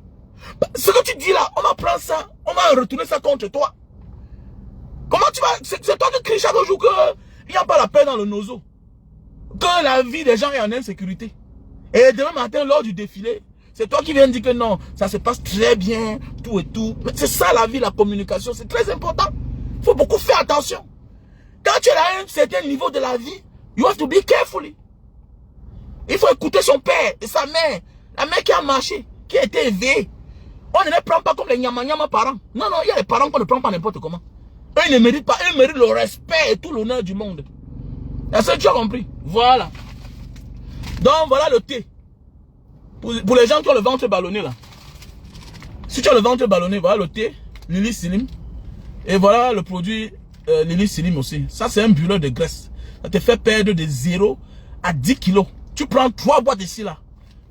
Ce que tu dis là, on va prendre ça, on va retourner ça contre toi. Comment tu vas... C'est toi qui crie chaque jour qu'il n'y a pas la paix dans le nozo. Que la vie des gens est en insécurité. Et demain matin, lors du défilé, c'est toi qui viens dire que non, ça se passe très bien, tout et tout. Mais c'est ça la vie, la communication, c'est très important. Il faut beaucoup faire attention. Quand tu es à un certain niveau de la vie, you have to be careful. Il faut écouter son père et sa mère. La mère qui a marché, qui a été élevée. On ne les prend pas comme les nyama parents. Non, non, il y a les parents qu'on ne prend pas n'importe comment. Eux, ils ne méritent pas. Eux, ils méritent le respect et tout l'honneur du monde. Est-ce que tu as compris? Voilà. Donc, voilà le thé. Pour les gens qui ont le ventre ballonné, là. Si tu as le ventre ballonné, voilà le thé, Lily Silim. Et voilà le produit Lily Silim aussi. Ça, c'est un brûleur de graisse. Ça te fait perdre de 0 à 10 kilos. Tu prends 3 boîtes ici, là.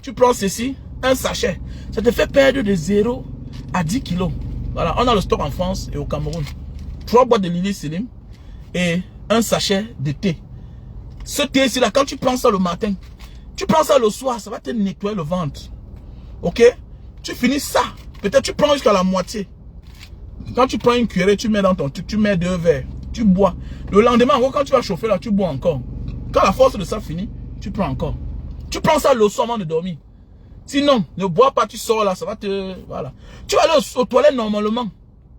Tu prends ceci, un sachet. Ça te fait perdre de 0 à 10 kilos. Voilà, on a le stock en France et au Cameroun. 3 boîtes de Lily Silim et un sachet de thé. Ce thé ici, là, quand tu prends ça le matin, tu prends ça le soir, ça va te nettoyer le ventre. Ok? Tu finis ça. Peut-être tu prends jusqu'à la moitié. Quand tu prends une cuillerée, tu mets dans ton truc, tu mets 2 verres. Tu bois. Le lendemain, en gros, quand tu vas chauffer là, tu bois encore. Quand la force de ça finit, tu prends encore. Tu prends ça le soir avant de dormir. Sinon, ne bois pas, tu sors là, ça va te... Voilà. Tu vas aller aux toilettes normalement.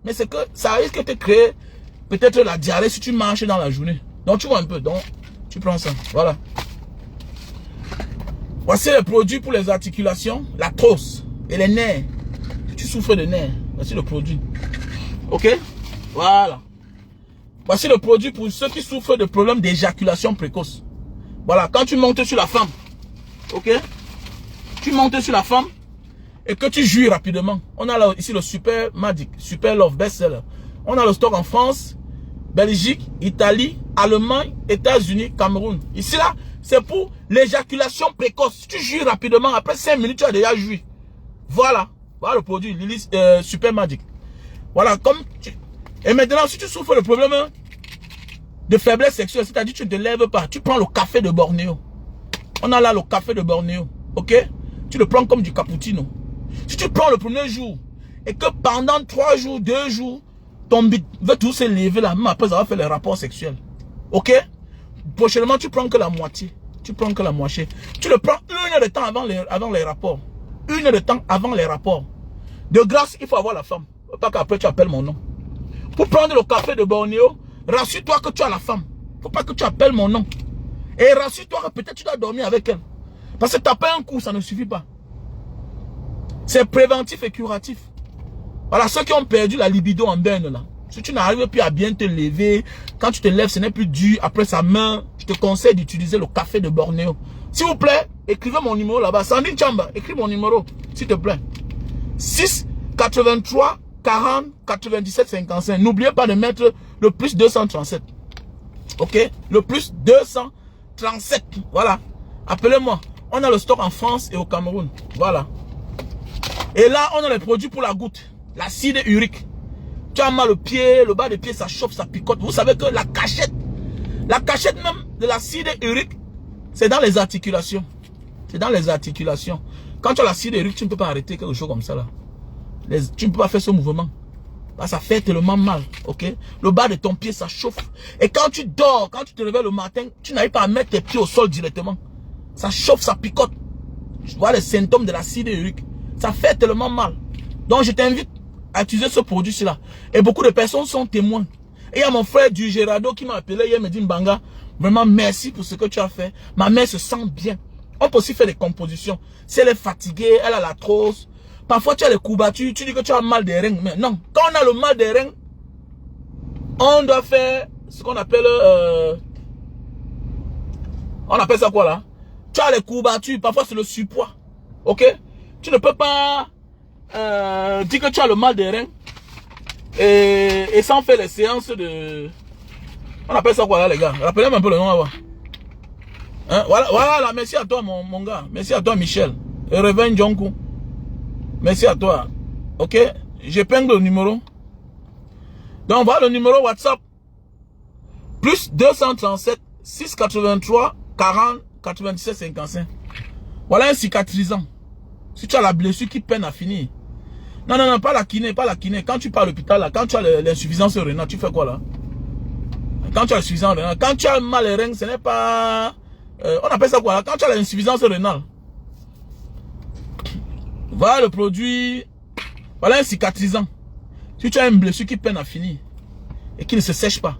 Mais c'est que ça risque de te créer peut-être la diarrhée si tu marches dans la journée. Donc tu vois un peu. Donc, tu prends ça. Voilà. Voici les produits pour les articulations, la trousse et les nerfs. Tu souffres de nerfs. Voici le produit. Ok? Voilà. Voici le produit pour ceux qui souffrent de problèmes d'éjaculation précoce. Voilà, quand tu montes sur la femme, ok? Tu montes sur la femme et que tu jouis rapidement. On a là ici le Super Magic, Super Love Bestseller. On a le stock en France, Belgique, Italie, Allemagne, États-Unis, Cameroun. Ici là, c'est pour l'éjaculation précoce. Tu jouis rapidement, après 5 minutes, tu as déjà joui. Voilà. Voilà le produit, Super Magic. Voilà, comme Et maintenant, si tu souffres le problème de faiblesse sexuelle, c'est-à-dire que tu ne te lèves pas, tu prends le café de Bornéo. On a là le café de Bornéo, ok? Tu le prends comme du cappuccino. Si tu prends le premier jour, et que pendant 3 jours, 2 jours, ton bit veut tout se lever là, même après avoir fait les rapports sexuels, ok? Prochainement, tu prends que la moitié. Tu prends que la moitié. Tu le prends 1 heure de temps avant les rapports. 1 heure de temps avant les rapports. De grâce, il faut avoir la femme. Pas qu'après tu appelles mon nom. Pour prendre le café de Bornéo, rassure-toi que tu as la femme. Faut pas que tu appelles mon nom. Et rassure-toi que peut-être tu dois dormir avec elle. Parce que taper un coup, ça ne suffit pas. C'est préventif et curatif. Voilà, ceux qui ont perdu la libido en berne là. Si tu n'arrives plus à bien te lever, quand tu te lèves, ce n'est plus dur. Après sa main, je te conseille d'utiliser le café de Bornéo. S'il vous plaît, écrivez mon numéro là-bas. Sandrine Chamba, écris mon numéro, s'il te plaît. 6 83 40 97 55. N'oubliez pas de mettre le plus 237. Ok? Le plus 237. Voilà. Appelez-moi. On a le stock en France et au Cameroun. Voilà. Et là, on a les produits pour la goutte. L'acide urique. Tu as mal au pied, le bas des pieds, ça chauffe, ça picote. Vous savez que la cachette même de l'acide urique, c'est dans les articulations. C'est dans les articulations. Quand tu as l'acide urique, tu ne peux pas arrêter quelque chose comme ça là. Tu ne peux pas faire ce mouvement. Là, ça fait tellement mal, ok? Le bas de ton pied, ça chauffe. Et quand tu dors, quand tu te réveilles le matin, tu n'arrives pas à mettre tes pieds au sol directement. Ça chauffe, ça picote. Tu vois les symptômes de l'acide urique. Ça fait tellement mal. Donc, je t'invite à utiliser ce produit-là. Et beaucoup de personnes sont témoins. Et il y a mon frère du Gerardo qui m'a appelé hier, il me dit, Mbanga, vraiment merci pour ce que tu as fait. Ma mère se sent bien. On peut aussi faire des compositions. Si elle est fatiguée, elle a l'arthrose. Parfois, tu as les courbatures, tu dis que tu as mal des reins. Mais non, quand on a le mal des reins, on doit faire ce qu'on appelle... on appelle ça quoi là? Tu as les courbatures, parfois c'est le surpoids. Ok? Tu ne peux pas dire que tu as le mal des reins et sans faire les séances de... On appelle ça quoi là les gars? Rappelez-moi un peu le nom là-bas. Hein? Voilà, merci à toi mon gars. Merci à toi Michel. Et Reven Jonkou. Merci à toi. Ok? J'épingle le numéro. Donc voilà le numéro WhatsApp. Plus 237 683 40 97 55. Voilà un cicatrisant. Si tu as la blessure qui peine à finir. Non, non, non, pas la kiné, pas la kiné. Quand tu pars à l'hôpital, là, quand tu as l'insuffisance rénale, tu fais quoi là? Quand tu as l'insuffisance rénale, quand tu as mal les reins, ce n'est pas... on appelle ça quoi là? Quand tu as l'insuffisance rénale. Voilà le produit. Voilà un cicatrisant. Si tu as une blessure qui peine à finir et qui ne se sèche pas.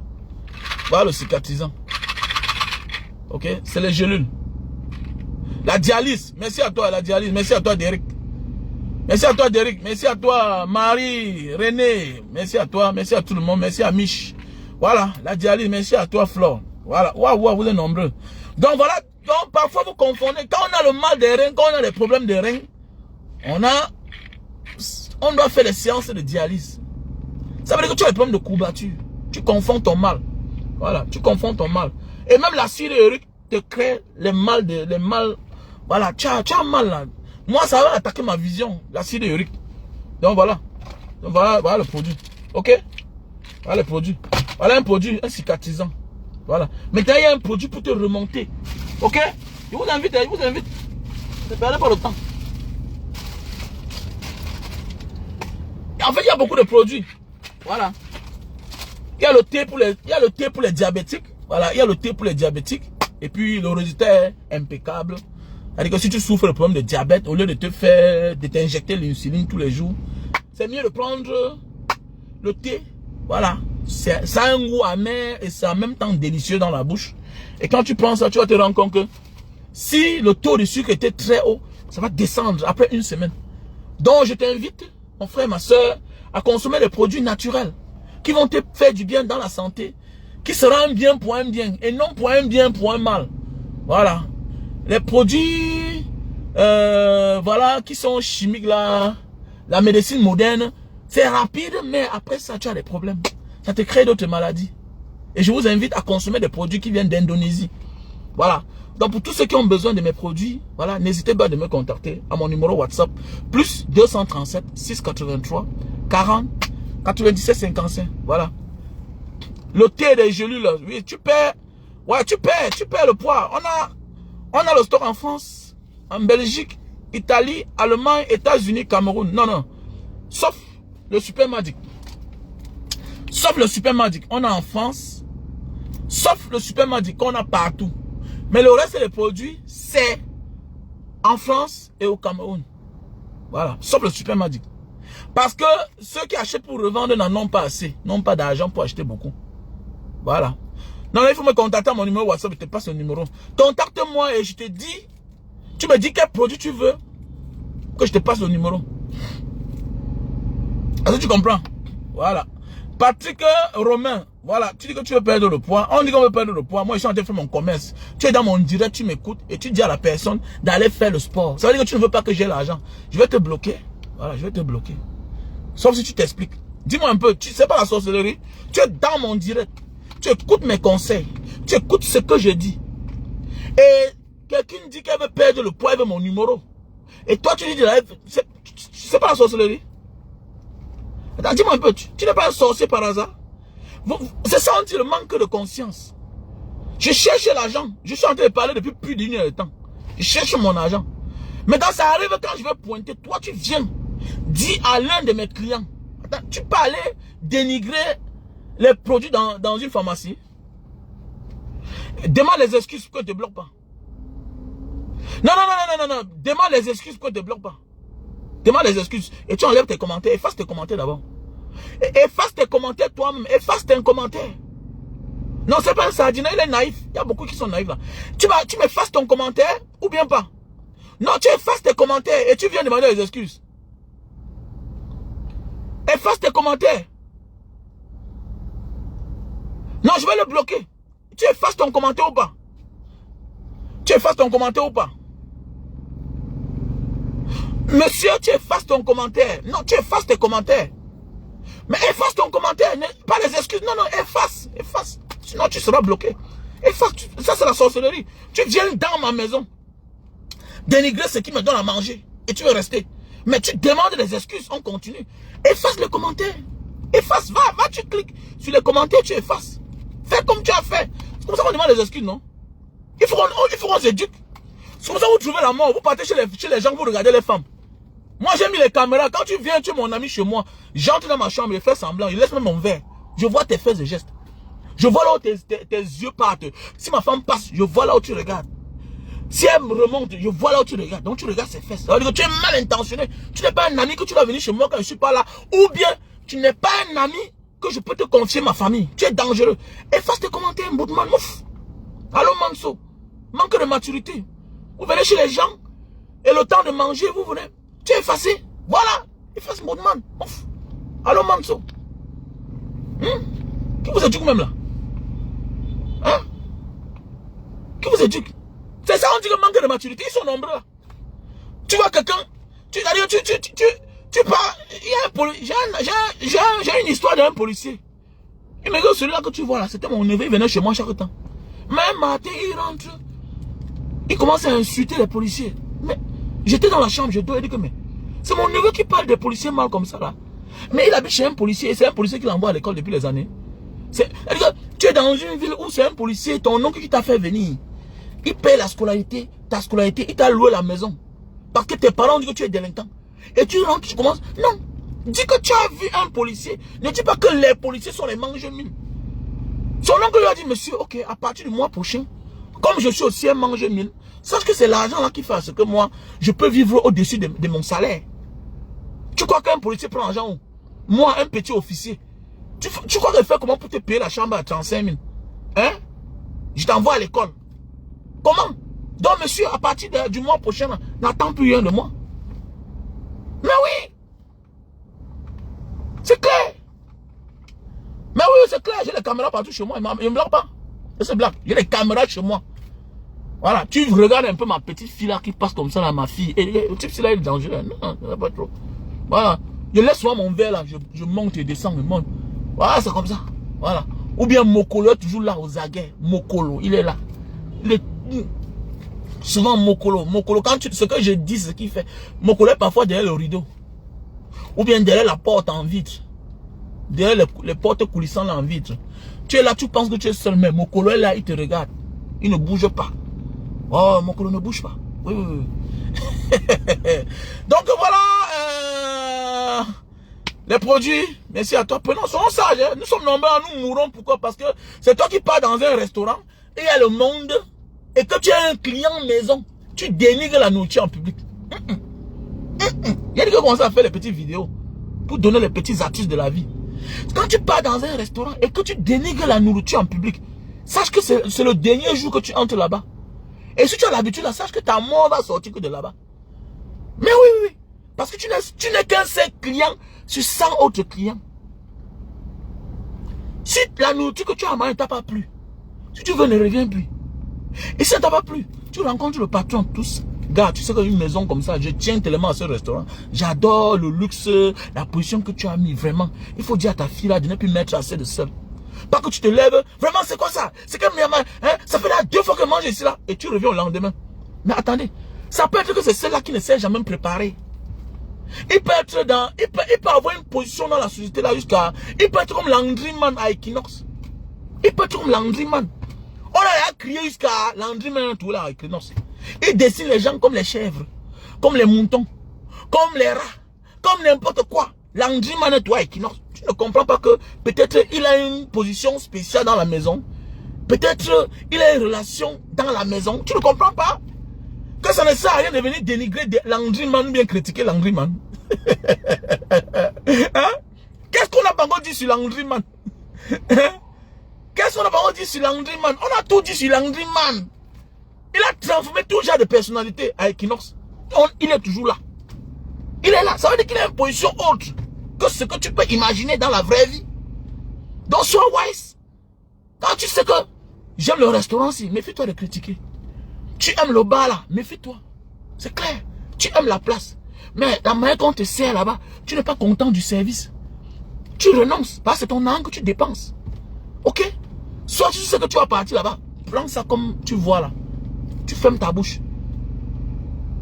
Voilà le cicatrisant. Ok? C'est les gélules. La dialyse. Merci à toi la dialyse. Merci à toi Derek. Merci à toi Derek. Merci à toi Marie, René. Merci à toi. Merci à tout le monde. Merci à Mich. Voilà. La dialyse. Merci à toi Flore. Voilà. Waouh, vous êtes nombreux. Donc voilà. Donc parfois vous confondez. Quand on a le mal des reins, quand on a des problèmes de reins, on doit faire des séances de dialyse. Ça veut dire que tu as des problèmes de courbature. Tu confonds ton mal. Voilà, tu confonds ton mal. Et même l'acide urique te crée les mal. Voilà, tu as mal là. Moi, ça va attaquer ma vision, l'acide urique. Donc voilà. Donc voilà le produit. Ok? Voilà le produit. Voilà un produit, un cicatrisant. Voilà. Maintenant, il y a un produit pour te remonter. Ok? Je vous invite, Ne perdez pas le temps. En fait, il y a beaucoup de produits. Voilà. Il y a le thé pour les diabétiques. Voilà, il y a le thé pour les diabétiques. Et puis, le résultat est impeccable. C'est-à-dire que si tu souffres de problème de diabète, au lieu de t'injecter l'insuline tous les jours, c'est mieux de prendre le thé. Voilà. Ça a un goût amer et c'est en même temps délicieux dans la bouche. Et quand tu prends ça, tu vas te rendre compte que si le taux de sucre était très haut, ça va descendre après une semaine. Donc, je t'invite, mon frère, ma soeur, à consommer des produits naturels qui vont te faire du bien dans la santé, qui sera un bien pour un bien et non pour un bien pour un mal. Voilà. Les produits, voilà, qui sont chimiques là, la médecine moderne, c'est rapide, mais après ça, tu as des problèmes. Ça te crée d'autres maladies. Et je vous invite à consommer des produits qui viennent d'Indonésie. Voilà. Donc pour tous ceux qui ont besoin de mes produits, voilà, n'hésitez pas de me contacter à mon numéro WhatsApp, plus 237 683 40 97,55. Voilà. Le thé des gelus, là. Oui, tu perds. Ouais, tu perds le poids. On a le stock en France, en Belgique, Italie, Allemagne, États-Unis, Cameroun. Non, non. Sauf le Super Magic. Sauf le Super Magic. On a en France. Sauf le Super Magic qu'on a partout. Mais le reste des produits, c'est en France et au Cameroun. Voilà. Sauf le Super Magic. Parce que ceux qui achètent pour revendre n'en ont pas assez. N'ont pas d'argent pour acheter beaucoup. Voilà. Non, il faut me contacter à mon numéro WhatsApp. Je te passe le numéro. Contacte-moi et je te dis. Tu me dis quel produit tu veux. Que je te passe le numéro. Est-ce que tu comprends? Voilà. Patrick Romain. Voilà. Tu dis que tu veux perdre le poids. On dit qu'on veut perdre le poids. Moi, je suis en train de faire mon commerce. Tu es dans mon direct, tu m'écoutes. Et tu dis à la personne d'aller faire le sport. Ça veut dire que tu ne veux pas que j'ai l'argent. Je vais te bloquer. Voilà, je vais te bloquer. Sauf si tu t'expliques. Dis-moi un peu. Tu sais pas la sorcellerie. Tu es dans mon direct. Tu écoutes mes conseils. Tu écoutes ce que je dis. Et quelqu'un dit qu'elle veut perdre le poids, elle veut mon numéro. Et toi, tu dis, c'est pas la sorcellerie. Attends, dis-moi un peu, tu n'es pas un sorcier par hasard. C'est ça, on dit le manque de conscience. Je cherche l'argent. Je suis en train de parler depuis plus d'une heure de temps. Je cherche mon argent. Mais quand ça arrive, quand je vais pointer, toi, tu viens. Dis à l'un de mes clients. Attends, tu peux aller dénigrer les produits dans une pharmacie. Demande les excuses pour que je ne te bloque pas. Non. Demande les excuses pour que je ne te bloque pas. Demande les excuses. Et tu enlèves tes commentaires. Efface tes commentaires d'abord. Efface tes commentaires toi-même. Efface tes commentaires. Non, c'est pas un sardinat, il est naïf. Il y a beaucoup qui sont naïfs là. Tu m'effaces ton commentaire ou bien pas? Non, tu effaces tes commentaires et tu viens demander les excuses. Efface tes commentaires. Non, je vais le bloquer. Tu effaces ton commentaire ou pas? Tu effaces ton commentaire ou pas? Monsieur, tu effaces ton commentaire. Non, tu effaces tes commentaires. Mais efface ton commentaire. Pas les excuses. Non, efface. Efface. Sinon, tu seras bloqué. Efface. Ça, c'est la sorcellerie. Tu viens dans ma maison. Dénigrer ce qui me donne à manger. Et tu veux rester. Mais tu demandes des excuses. On continue. Efface le commentaire. Efface. Va, tu cliques sur les commentaires, tu effaces. Fais comme tu as fait. C'est comme ça qu'on demande des excuses, non? Il faut qu'on s'éduque. C'est comme ça que vous trouvez la mort. Vous partez chez les gens, vous regardez les femmes. Moi, j'ai mis les caméras. Quand tu viens, tu es mon ami chez moi. J'entre dans ma chambre, je fais semblant. Je laisse même mon verre. Je vois tes faits et gestes. Je vois là où tes yeux partent. Si ma femme passe, je vois là où tu regardes. Si elle me remonte, je vois là où tu regardes. Donc tu regardes ses fesses. Ça veut dire que tu es mal intentionné. Tu n'es pas un ami que tu dois venir chez moi quand je ne suis pas là. Ou bien, tu n'es pas un ami que je peux te confier ma famille. Tu es dangereux. Efface tes commentaires, Mboudman. Mouf. Allô, Manso. Manque de maturité. Vous venez chez les gens. Et le temps de manger, vous venez. Tu es effacé. Voilà. Efface Mboudman. Mouf. Allô, Manso. Qui vous éduque même là? Hein? Qui vous éduque? C'est ça, on dit le manque de maturité. Ils sont nombreux là. Tu vois quelqu'un, tu pars. J'ai une histoire d'un policier. Il me dit, celui-là que tu vois là, c'était mon neveu, il venait chez moi chaque temps. Même matin, il rentre. Il commence à insulter les policiers. Mais j'étais dans la chambre, je dois dire que mais c'est mon neveu qui parle des policiers mal comme ça là. Mais il habite chez un policier et c'est un policier qui l'envoie à l'école depuis les années. Tu es dans une ville où c'est un policier, ton oncle qui t'a fait venir. Il paye la scolarité, ta scolarité, il t'a loué la maison. Parce que tes parents disent que tu es délinquant. Et tu rentres, tu commences. Non. Dis que tu as vu un policier. Ne dis pas que les policiers sont les mange-mine. Son oncle lui a dit, monsieur, ok, à partir du mois prochain, comme je suis aussi un mange-mine, sache que c'est l'argent là qui fait ce que moi, je peux vivre au-dessus de mon salaire. Tu crois qu'un policier prend l'argent où? Moi, un petit officier. Tu crois qu'il fait comment pour te payer la chambre à 35 000? Hein? Je t'envoie à l'école. Comment? Donc, monsieur, à partir du mois prochain, n'attends plus rien de moi. Mais oui! C'est clair! Mais oui, c'est clair, j'ai les caméras partout chez moi. Il ne me bloque pas. C'est blague. J'ai les caméras chez moi. Voilà, tu regardes un peu ma petite fille là qui passe comme ça là, ma fille. Et le type là, il est dangereux. Non, pas trop. Voilà. Je laisse souvent mon verre là, je monte et descends, je monte. Voilà, c'est comme ça. Voilà. Ou bien Mokolo est toujours là aux aguets. Mokolo, il est là. Il est souvent Mokolo. Mokolo, quand ce que je dis, ce qu'il fait. Mokolo est parfois derrière le rideau. Ou bien derrière la porte en vitre. derrière les portes coulissant là en vitre. Tu es là, tu penses que tu es seul, mais Mokolo est là, il te regarde. Il ne bouge pas. Oh, Mokolo ne bouge pas. Oui, oui, oui. Donc voilà, les produits, merci à toi. Prenons, soyons sages, hein. Nous sommes nombreux, nous mourrons. Pourquoi? Parce que c'est toi qui pars dans un restaurant et il y a le monde et que tu as un client maison, tu dénigres la nourriture en public. Il y a des gens qui commencent à faire les petites vidéos pour donner les petits astuces de la vie. Quand tu pars dans un restaurant et que tu dénigres la nourriture en public, sache que c'est le dernier jour que tu entres là-bas. Et si tu as l'habitude, sache que ta mort va sortir que de là-bas. Mais oui, oui, oui. Parce que tu n'es qu'un seul client sur 100 autres clients. Si la nourriture que tu as mangée ne t'a pas plu, si tu veux, ne reviens plus. Et si ça ne t'a pas plu, tu rencontres le patron, tous. Gars, tu sais qu'une maison comme ça, je tiens tellement à ce restaurant. J'adore le luxe, la position que tu as mis, vraiment. Il faut dire à ta fille là de ne plus mettre assez de sel. Pas que tu te lèves, vraiment c'est quoi ça? C'est comme ça fait là 2 fois que je mange ici là, et tu reviens au lendemain. Mais attendez, ça peut être que c'est celle-là qui ne s'est jamais préparée. Il peut être dans, il peut avoir une position dans la société là jusqu'à, il peut être comme Landryman à Equinox. Il peut être comme Landryman. On a crié jusqu'à Landryman tout là à Equinox. Il dessine les gens comme les chèvres, comme les moutons, comme les rats, comme n'importe quoi. Landryman et toi Equinox. Tu ne comprends pas que peut-être il a une position spéciale dans la maison. Peut-être il a une relation dans la maison. Tu ne comprends pas? Que ça ne sert à rien de venir dénigrer Landryman, bien critiquer Landryman. Hein? Qu'est-ce qu'on a pas encore dit sur Landryman? Hein? Qu'est-ce qu'on a pas encore dit sur Landryman? On a tout dit sur Landryman. Il a transformé tout genre de personnalité à Equinox. Il est toujours là. Il est là. Ça veut dire qu'il a une position autre que ce que tu peux imaginer dans la vraie vie. Donc sois wise. Quand tu sais que j'aime le restaurant ci, méfie-toi de critiquer. Tu aimes le bar là, méfie-toi. C'est clair. Tu aimes la place. Mais la manière qu'on te sert là-bas, tu n'es pas content du service. Tu renonces. Parce que c'est ton argent que tu dépenses. Ok? Soit tu sais que tu vas partir là-bas. Prends ça comme tu vois là. Tu fermes ta bouche.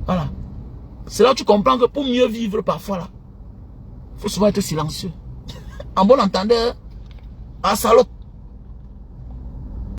Voilà. C'est là que tu comprends que pour mieux vivre parfois là, il faut souvent être silencieux. En bon entendeur, à salaud.